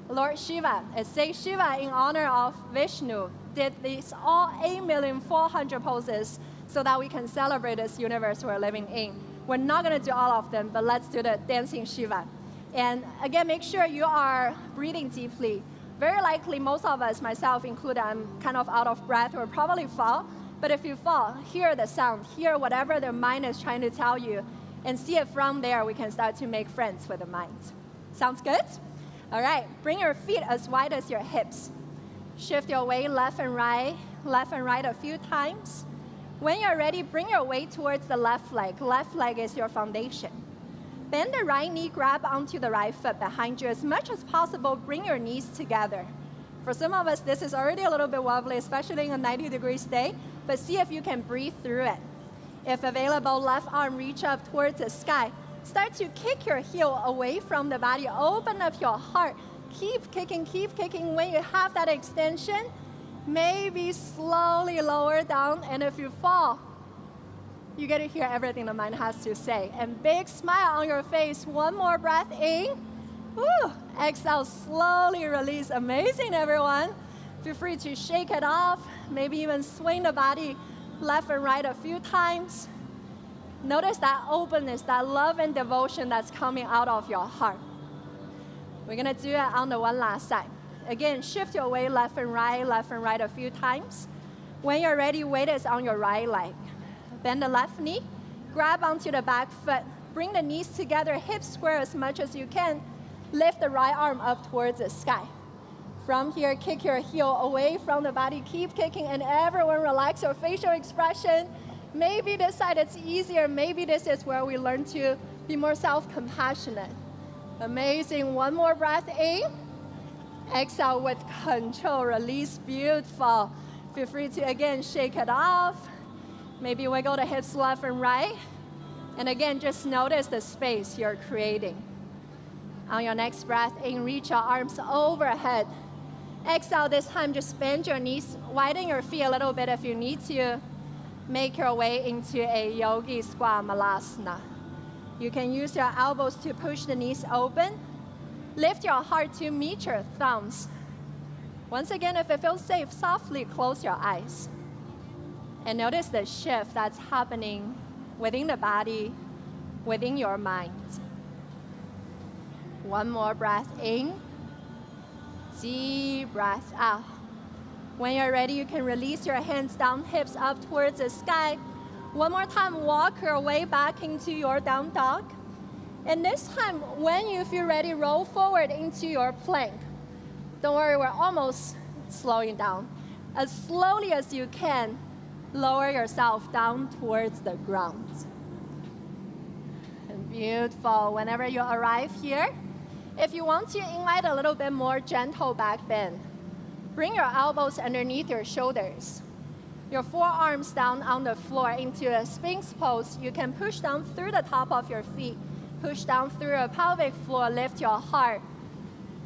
Lord Shiva. It says Shiva, in honor of Vishnu, did these all 8,400,000 poses so that we can celebrate this universe we're living in. We're not going to do all of them, but let's do the dancing Shiva. And again, make sure you are breathing deeply. Very likely, most of us, myself included, I'm kind of out of breath or probably fall. But if you fall, hear the sound, hear whatever the mind is trying to tell you, and see it from there, we can start to make friends with the mind. Sounds good? All right, bring your feet as wide as your hips. Shift your weight left and right a few times. When you're ready, bring your weight towards the left leg. Left leg is your foundation. Bend the right knee, grab onto the right foot behind you. As much as possible, bring your knees together. For some of us, this is already a little bit wobbly, especially in a 90-degree state, but see if you can breathe through it. If available, left arm reach up towards the sky. Start to kick your heel away from the body. Open up your heart. Keep kicking, keep kicking. When you have that extension, maybe slowly lower down, and if you fall, you get to hear everything the mind has to say. And big smile on your face. One more breath in. Woo. Exhale, slowly release. Amazing, everyone. Feel free to shake it off. Maybe even swing the body left and right a few times. Notice that openness, that love and devotion that's coming out of your heart. We're going to do it on the one last side. Again, shift your weight left and right a few times. When you're ready, weight is on your right leg. Bend the left knee, grab onto the back foot. Bring the knees together, hips square as much as you can. Lift the right arm up towards the sky. From here, kick your heel away from the body. Keep kicking, and everyone relax your facial expression. Maybe this side it's easier. Maybe this is where we learn to be more self-compassionate. Amazing. One more breath in. Exhale with control. Release. Beautiful. Feel free to, again, shake it off. Maybe wiggle the hips left and right. And again, just notice the space you're creating. On your next breath in, reach your arms overhead. Exhale this time, just bend your knees, widen your feet a little bit if you need to. Make your way into a yogi squat malasana. You can use your elbows to push the knees open. Lift your heart to meet your thumbs. Once again, if it feels safe, softly close your eyes. And notice the shift that's happening within the body, within your mind. One more breath in. Deep breath out. When you're ready, you can release your hands down, hips up towards the sky. One more time, walk your way back into your down dog. And this time, when you feel ready, roll forward into your plank. Don't worry, we're almost slowing down. As slowly as you can, lower yourself down towards the ground. And beautiful. Whenever you arrive here, if you want to invite a little bit more gentle back bend, bring your elbows underneath your shoulders. Your forearms down on the floor into a Sphinx pose. You can push down through the top of your feet, push down through your pelvic floor, lift your heart,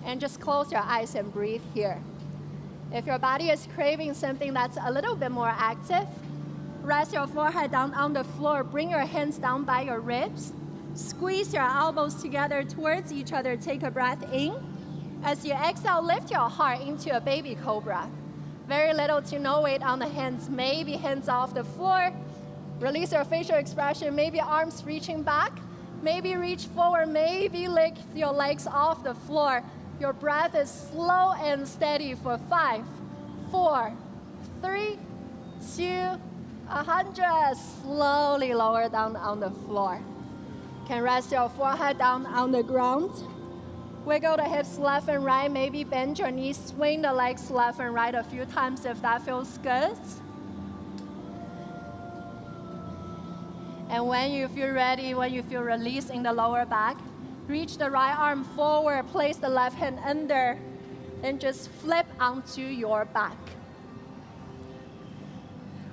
and just close your eyes and breathe here. If your body is craving something that's a little bit more active, rest your forehead down on the floor, bring your hands down by your ribs, squeeze your elbows together towards each other, take a breath in. As you exhale, lift your heart into a baby cobra. Very little to no weight on the hands, maybe hands off the floor. Release your facial expression, maybe arms reaching back, maybe reach forward, maybe lift your legs off the floor. Your breath is slow and steady for 5, 4, 3, 2, 100. Slowly lower down on the floor. Can rest your forehead down on the ground. Wiggle the hips left and right. Maybe bend your knees, swing the legs left and right a few times if that feels good. And when you feel ready, when you feel release in the lower back, reach the right arm forward, place the left hand under, and just flip onto your back.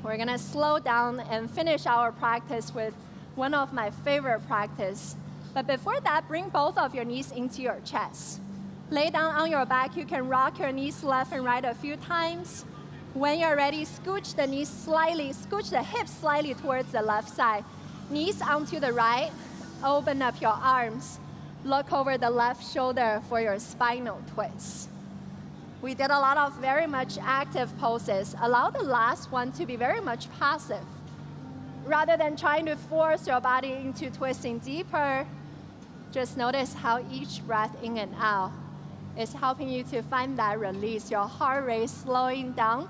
We're gonna slow down and finish our practice with one of my favorite practice. But before that, bring both of your knees into your chest. Lay down on your back. You can rock your knees left and right a few times. When you're ready, scooch the knees slightly, scooch the hips slightly towards the left side. Knees onto the right, open up your arms. Look over the left shoulder for your spinal twist. We did a lot of very much active poses. Allow the last one to be very much passive. Rather than trying to force your body into twisting deeper, just notice how each breath in and out is helping you to find that release. Your heart rate slowing down,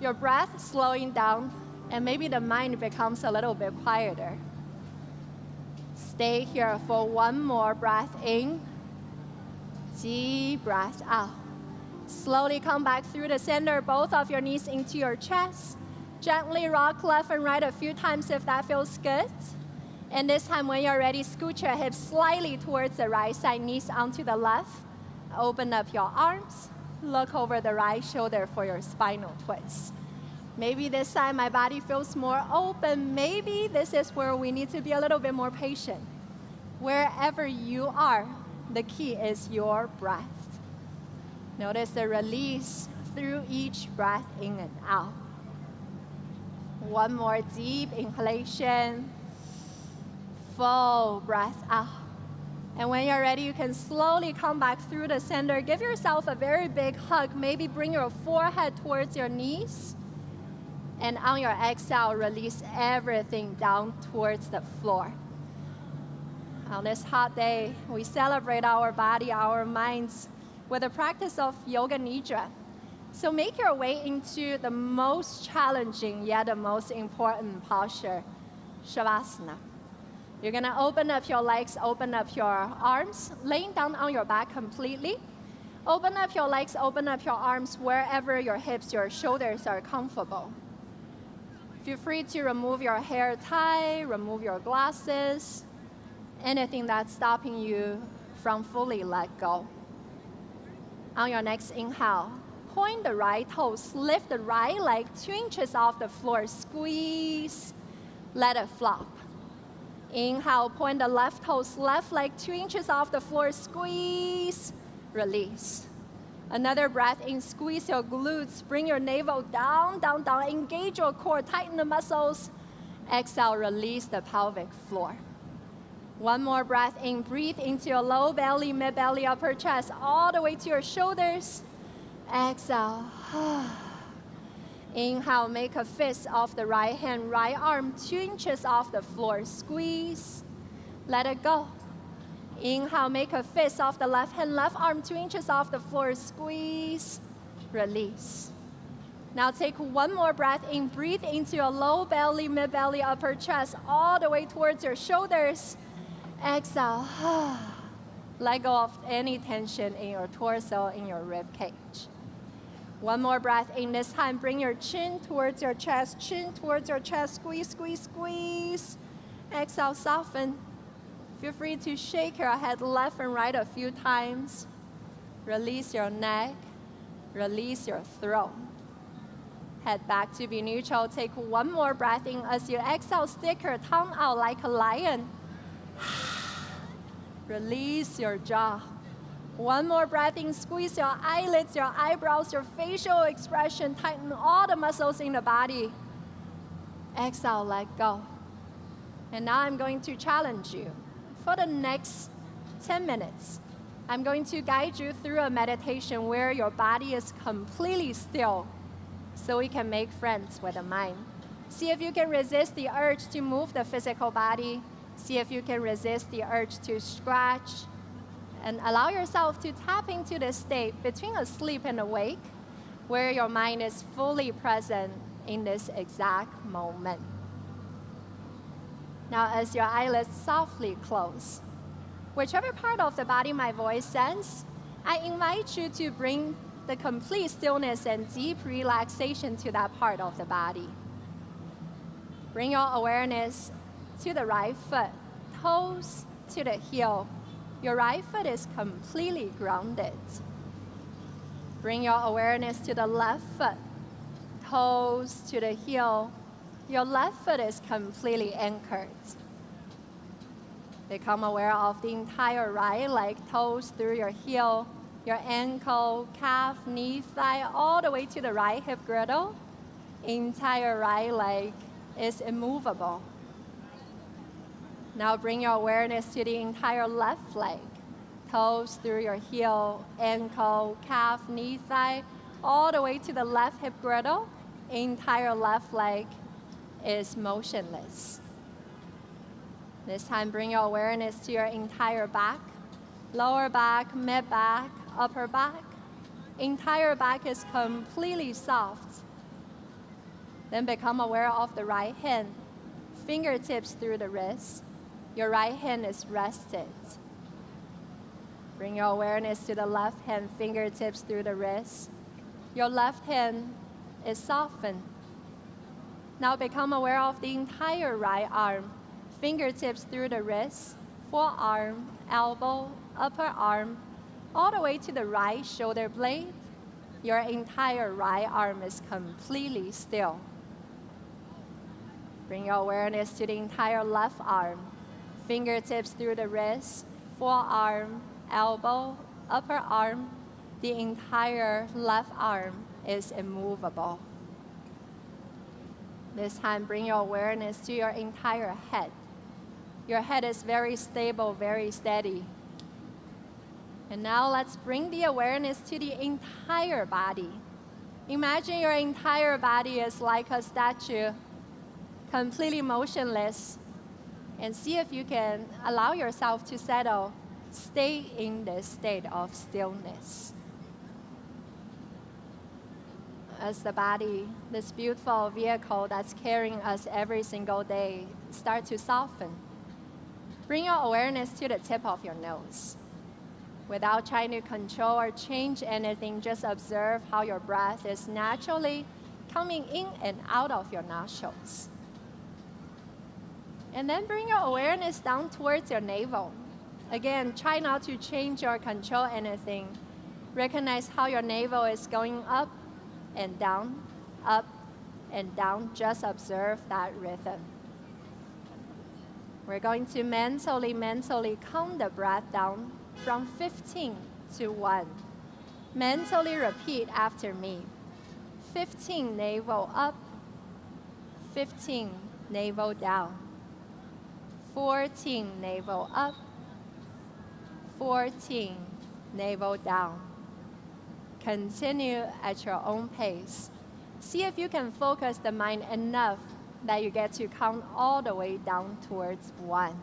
your breath slowing down, and maybe the mind becomes a little bit quieter. Stay here for one more breath in. Deep breath out. Slowly come back through the center, both of your knees into your chest. Gently rock left and right a few times if that feels good. And this time when you're ready, scoot your hips slightly towards the right side, knees onto the left. Open up your arms. Look over the right shoulder for your spinal twist. Maybe this time my body feels more open. Maybe this is where we need to be a little bit more patient. Wherever you are, the key is your breath. Notice the release through each breath in and out. One more deep inhalation. Full breath out. And when you're ready, you can slowly come back through the center. Give yourself a very big hug. Maybe bring your forehead towards your knees. And on your exhale, release everything down towards the floor. On this hot day, we celebrate our body, our minds, with the practice of Yoga Nidra. So make your way into the most challenging yet the most important posture, Shavasana. You're gonna open up your legs, open up your arms, laying down on your back completely. Open up your legs, open up your arms wherever your hips, your shoulders are comfortable. Feel free to remove your hair tie, remove your glasses, anything that's stopping you from fully let go. On your next inhale, point the right toes, lift the right leg 2 inches off the floor, squeeze, let it flop. Inhale, point the left toes, left leg 2 inches off the floor, squeeze, release. Another breath in, squeeze your glutes, bring your navel down, down, down, engage your core, tighten the muscles. Exhale, release the pelvic floor. One more breath in, breathe into your low belly, mid belly, upper chest, all the way to your shoulders. Exhale. Inhale, make a fist of the right hand, right arm 2 inches off the floor, squeeze, let it go. Inhale, make a fist of the left hand, left arm 2 inches off the floor, squeeze, release. Now take one more breath in, breathe into your low belly, mid belly, upper chest, all the way towards your shoulders. Exhale, let go of any tension in your torso, in your rib cage. One more breath in, this time bring your chin towards your chest, squeeze, squeeze, squeeze. Exhale, soften. Feel free to shake your head left and right a few times. Release your neck, release your throat. Head back to be neutral. Take one more breath in. As you exhale, stick your tongue out like a lion. Release your jaw. One more breath in. Squeeze your eyelids, your eyebrows, your facial expression. Tighten all the muscles in the body. Exhale, let go. And now I'm going to challenge you. For the next 10 minutes, I'm going to guide you through a meditation where your body is completely still so we can make friends with the mind. See if you can resist the urge to move the physical body. See if you can resist the urge to scratch. And allow yourself to tap into the state between asleep and awake where your mind is fully present in this exact moment. Now, as your eyelids softly close, whichever part of the body my voice sends, I invite you to bring the complete stillness and deep relaxation to that part of the body. Bring your awareness to the right foot, toes to the heel. Your right foot is completely grounded. Bring your awareness to the left foot, toes to the heel. Your left foot is completely anchored. Become aware of the entire right leg, toes through your heel, your ankle, calf, knee, thigh, all the way to the right hip girdle. Entire right leg is immovable. Now bring your awareness to the entire left leg. Toes through your heel, ankle, calf, knee, thigh, all the way to the left hip girdle. Entire left leg is motionless. This time, bring your awareness to your entire back, lower back, mid back, upper back. Entire back is completely soft. Then become aware of the right hand, fingertips through the wrist. Your right hand is rested. Bring your awareness to the left hand, fingertips through the wrist. Your left hand is softened. Now become aware of the entire right arm, fingertips through the wrist, forearm, elbow, upper arm, all the way to the right shoulder blade. Your entire right arm is completely still. Bring your awareness to the entire left arm, fingertips through the wrist, forearm, elbow, upper arm. The entire left arm is immovable. This time, bring your awareness to your entire head. Your head is very stable, very steady. And now let's bring the awareness to the entire body. Imagine your entire body is like a statue, completely motionless. And see if you can allow yourself to settle, stay in this state of stillness. As the body, this beautiful vehicle that's carrying us every single day, start to soften. Bring your awareness to the tip of your nose. Without trying to control or change anything, just observe how your breath is naturally coming in and out of your nostrils. And then bring your awareness down towards your navel. Again, try not to change or control anything. Recognize how your navel is going up and down, up and down. Just observe that rhythm. We're going to mentally count the breath down from 15 to 1. Mentally repeat after me. 15, navel up. 15, navel down. 14, navel up. 14, navel down. Continue at your own pace. See if you can focus the mind enough that you get to count all the way down towards 1.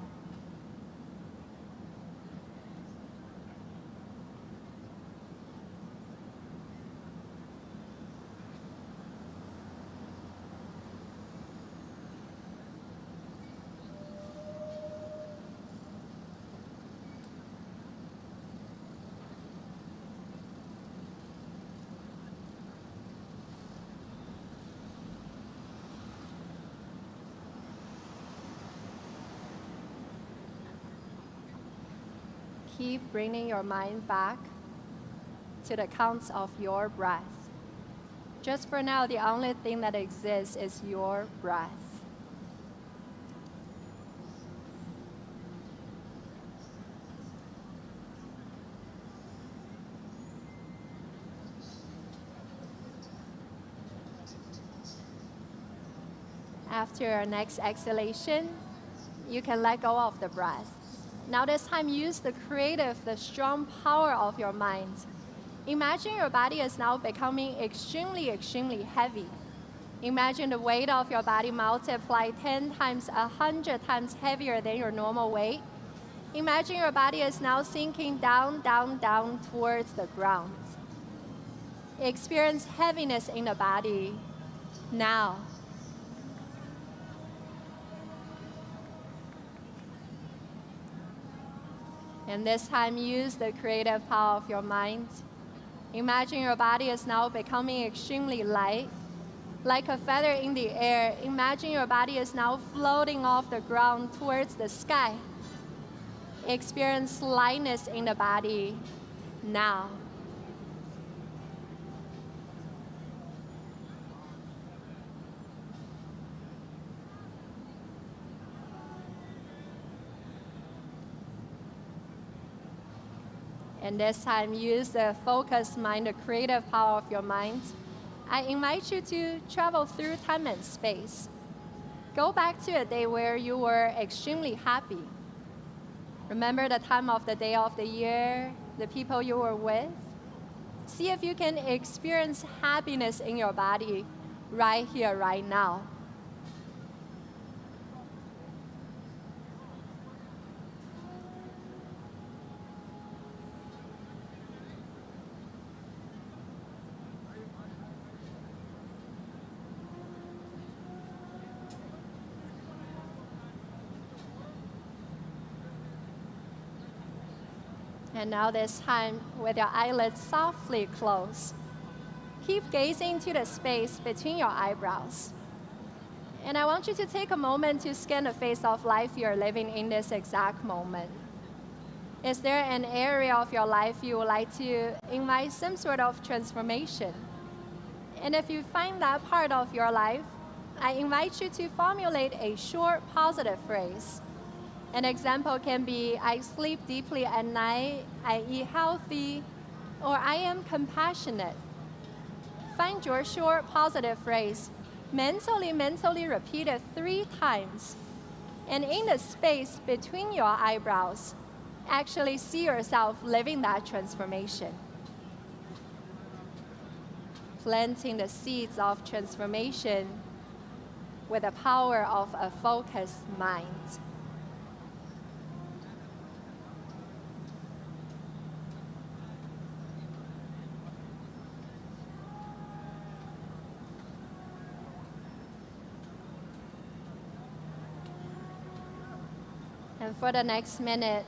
Keep bringing your mind back to the counts of your breath. Just for now, the only thing that exists is your breath. After your next exhalation, you can let go of the breath. Now this time, use the creative, the strong power of your mind. Imagine your body is now becoming extremely, extremely heavy. Imagine the weight of your body multiply 10 times, 100 times heavier than your normal weight. Imagine your body is now sinking down, down, down towards the ground. Experience heaviness in the body now. And this time, use the creative power of your mind. Imagine your body is now becoming extremely light, like a feather in the air. Imagine your body is now floating off the ground towards the sky. Experience lightness in the body now. And this time, use the focused mind, the creative power of your mind. I invite you to travel through time and space. Go back to a day where you were extremely happy. Remember the time of the day of the year, the people you were with. See if you can experience happiness in your body right here, right now. And now this time, with your eyelids softly closed, keep gazing to the space between your eyebrows. And I want you to take a moment to scan the face of life you're living in this exact moment. Is there an area of your life you would like to invite some sort of transformation? And if you find that part of your life, I invite you to formulate a short positive phrase. An example can be, I sleep deeply at night, I eat healthy, or I am compassionate. Find your short positive phrase, mentally repeat it 3 times. And in the space between your eyebrows, actually see yourself living that transformation. Planting the seeds of transformation with the power of a focused mind. And for the next minute,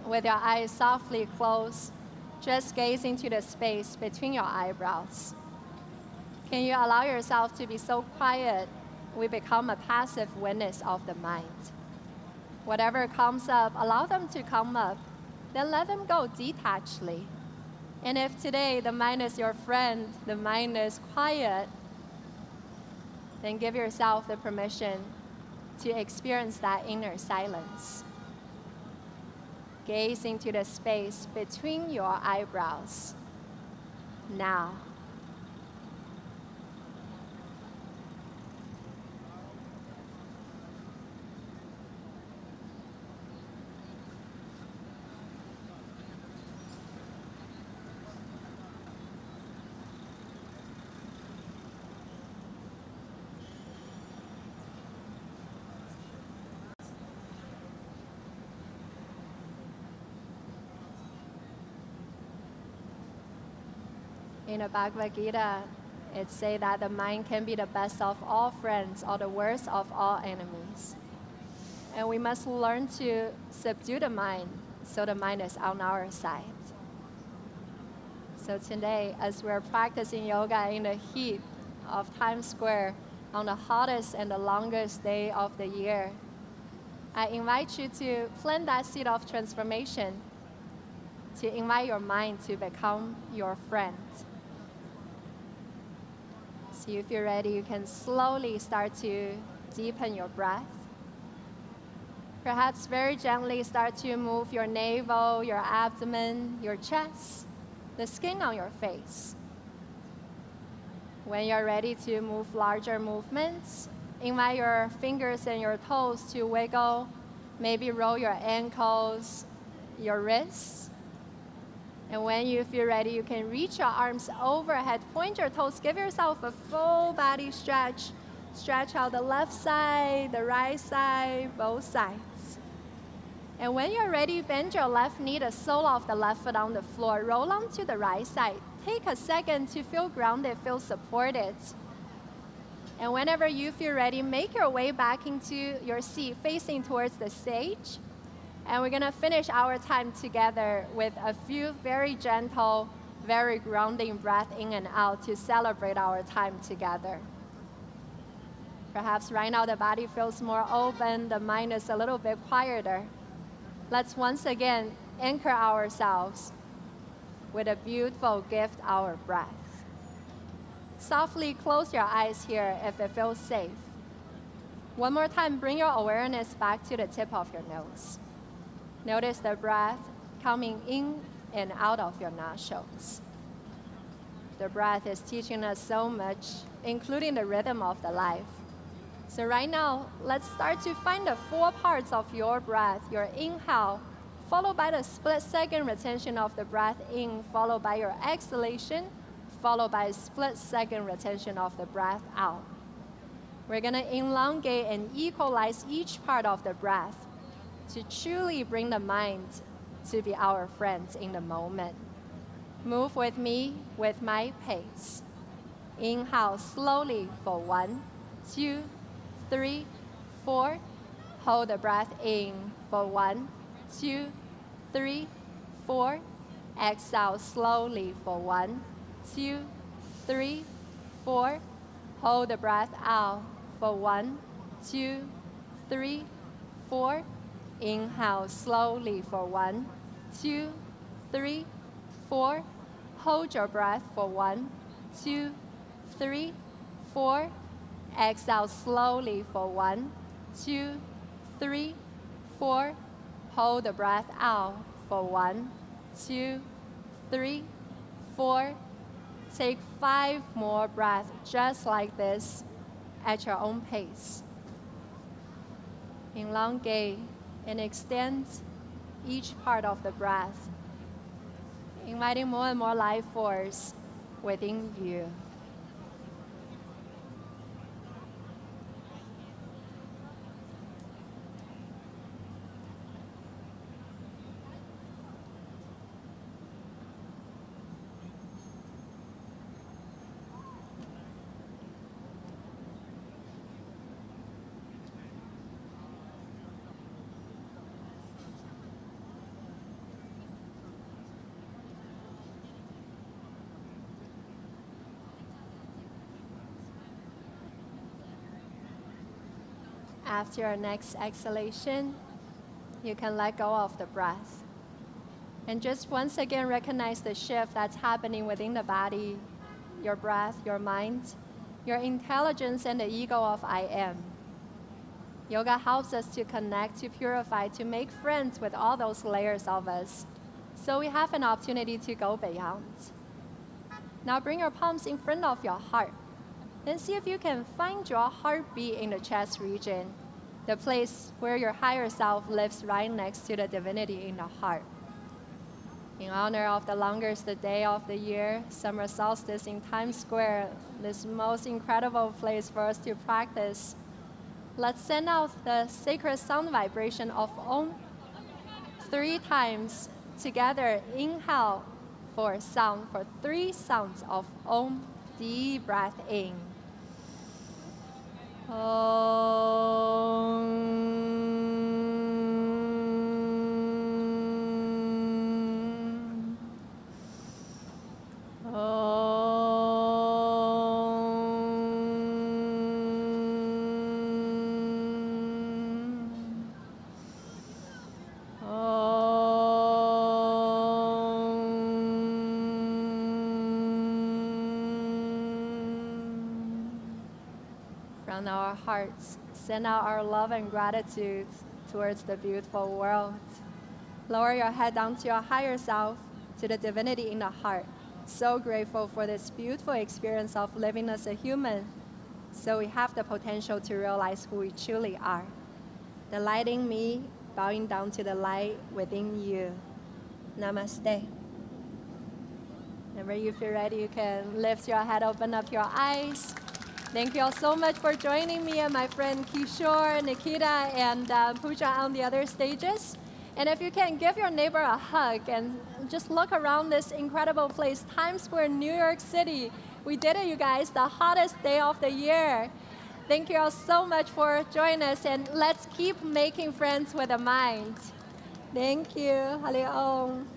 with your eyes softly closed, just gaze into the space between your eyebrows. Can you allow yourself to be so quiet, we become a passive witness of the mind? Whatever comes up, allow them to come up, then let them go detachedly. And if today the mind is your friend, the mind is quiet, then give yourself the permission to experience that inner silence. Gaze into the space between your eyebrows. Now. In the Bhagavad Gita, it says that the mind can be the best of all friends or the worst of all enemies. And we must learn to subdue the mind so the mind is on our side. So today, as we're practicing yoga in the heat of Times Square on the hottest and the longest day of the year, I invite you to plant that seed of transformation, to invite your mind to become your friend. So if you're ready, you can slowly start to deepen your breath. Perhaps very gently start to move your navel, your abdomen, your chest, the skin on your face. When you're ready to move larger movements, invite your fingers and your toes to wiggle. Maybe roll your ankles, your wrists. And when you feel ready, you can reach your arms overhead, point your toes, give yourself a full body stretch. Stretch out the left side, the right side, both sides. And when you're ready, bend your left knee, the sole of the left foot on the floor. Roll onto the right side. Take a second to feel grounded, feel supported. And whenever you feel ready, make your way back into your seat, facing towards the stage. And we're going to finish our time together with a few very gentle, very grounding breath in and out to celebrate our time together. Perhaps right now the body feels more open, the mind is a little bit quieter. Let's once again anchor ourselves with a beautiful gift, our breath. Softly close your eyes here if it feels safe. One more time, bring your awareness back to the tip of your nose. Notice the breath coming in and out of your nostrils. The breath is teaching us so much, including the rhythm of the life. So right now, let's start to find the 4 parts of your breath. Your inhale, followed by the split-second retention of the breath in, followed by your exhalation, followed by a split-second retention of the breath out. We're going to elongate and equalize each part of the breath to truly bring the mind to be our friends in the moment. Move with me with my pace. Inhale slowly for 1, 2, 3, 4. Hold the breath in for 1, 2, 3, 4. Exhale slowly for 1, 2, 3, 4. Hold the breath out for 1, 2, 3, 4. Inhale slowly for 1, 2, 3, 4. Hold your breath for 1, 2, 3, 4. Exhale slowly for 1, 2, 3, 4. Hold the breath out for 1, 2, 3, 4. Take 5 more breaths just like this at your own pace. Elongate and extend each part of the breath, inviting more and more life force within you. After your next exhalation, you can let go of the breath. And just once again recognize the shift that's happening within the body, your breath, your mind, your intelligence, and the ego of I am. Yoga helps us to connect, to purify, to make friends with all those layers of us. So we have an opportunity to go beyond. Now bring your palms in front of your heart. Then see if you can find your heartbeat in the chest region, the place where your higher self lives right next to the divinity in the heart. In honor of the longest day of the year, summer solstice in Times Square, this most incredible place for us to practice, let's send out the sacred sound vibration of Om 3 times together. Inhale for sound, for 3 sounds of Om. Deep breath in. Om. From our hearts, send out our love and gratitude towards the beautiful world. Lower your head down to your higher self, to the divinity in the heart. So grateful for this beautiful experience of living as a human, so we have the potential to realize who we truly are. The light in me, bowing down to the light within you. Namaste. Whenever you feel ready, you can lift your head, open up your eyes. Thank you all so much for joining me and my friend Kishore, Nikita, and Pooja on the other stages. And if you can, give your neighbor a hug and just look around this incredible place, Times Square, New York City. We did it, you guys, the hottest day of the year. Thank you all so much for joining us, and let's keep making friends with the mind. Thank you. Hali Om.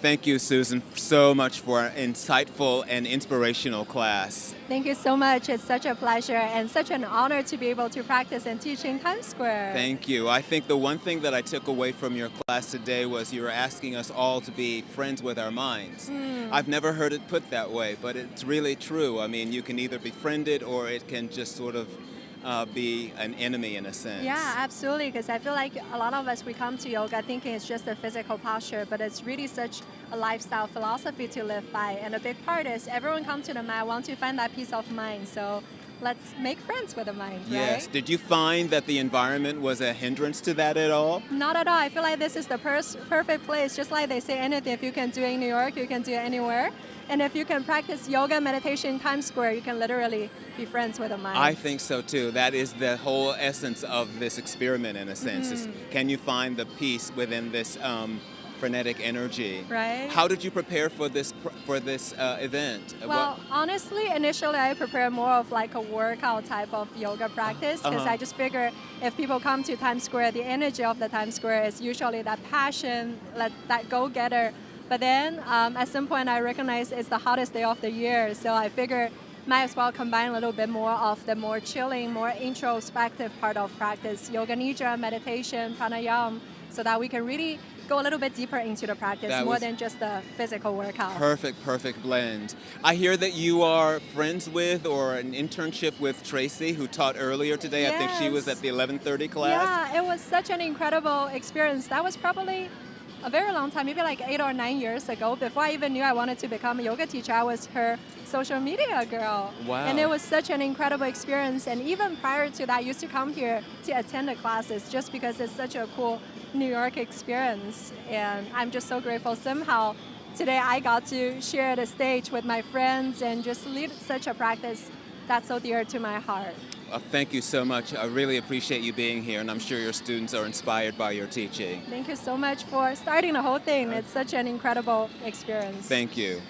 Thank you, Susan, so much for an insightful and inspirational class. Thank you so much. It's such a pleasure and such an honor to be able to practice and teach in Times Square. Thank you. I think the one thing that I took away from your class today was you were asking us all to be friends with our minds. I've never heard it put that way, but it's really true. I mean, you can either befriend it or it can just sort of be an enemy in a sense. Yeah, absolutely, because I feel like a lot of us, we come to yoga thinking it's just a physical posture, but it's really such a lifestyle philosophy to live by. And a big part is everyone comes to the mat, want to find that peace of mind. So let's make friends with the mind, right? Yes. Did you find that the environment was a hindrance to that at all? Not at all. I feel like this is the perfect place. Just like they say, anything, if you can do it in New York, you can do it anywhere. And if you can practice yoga meditation in Times Square, you can literally be friends with the mind. I think so too. That is the whole essence of this experiment in a sense. Is can you find the peace within this frenetic energy? Right. How did you prepare for this event? Well, honestly, initially I prepared more of like a workout type of yoga practice because I just figure if people come to Times Square, the energy of the Times Square is usually that passion, that go-getter. But then at some point I realized it's the hottest day of the year, so I figured might as well combine a little bit more of the more chilling, more introspective part of practice, yoga nidra, meditation, pranayama, so that we can really go a little bit deeper into the practice more than just the physical workout. Perfect blend. I hear that you are friends with or an internship with Tracy, who taught earlier today. Yes. I think she was at the 11:30 class. Yeah, it was such an incredible experience. That was probably a very long time, maybe like 8 or 9 years ago. Before I even knew I wanted to become a yoga teacher, I was her social media girl. Wow. And it was such an incredible experience. And even prior to that, I used to come here to attend the classes just because it's such a cool New York experience. And I'm just so grateful somehow today I got to share the stage with my friends and just lead such a practice that's so dear to my heart. Thank you so much. I really appreciate you being here, and I'm sure your students are inspired by your teaching. Thank you so much for starting the whole thing. It's such an incredible experience. Thank you.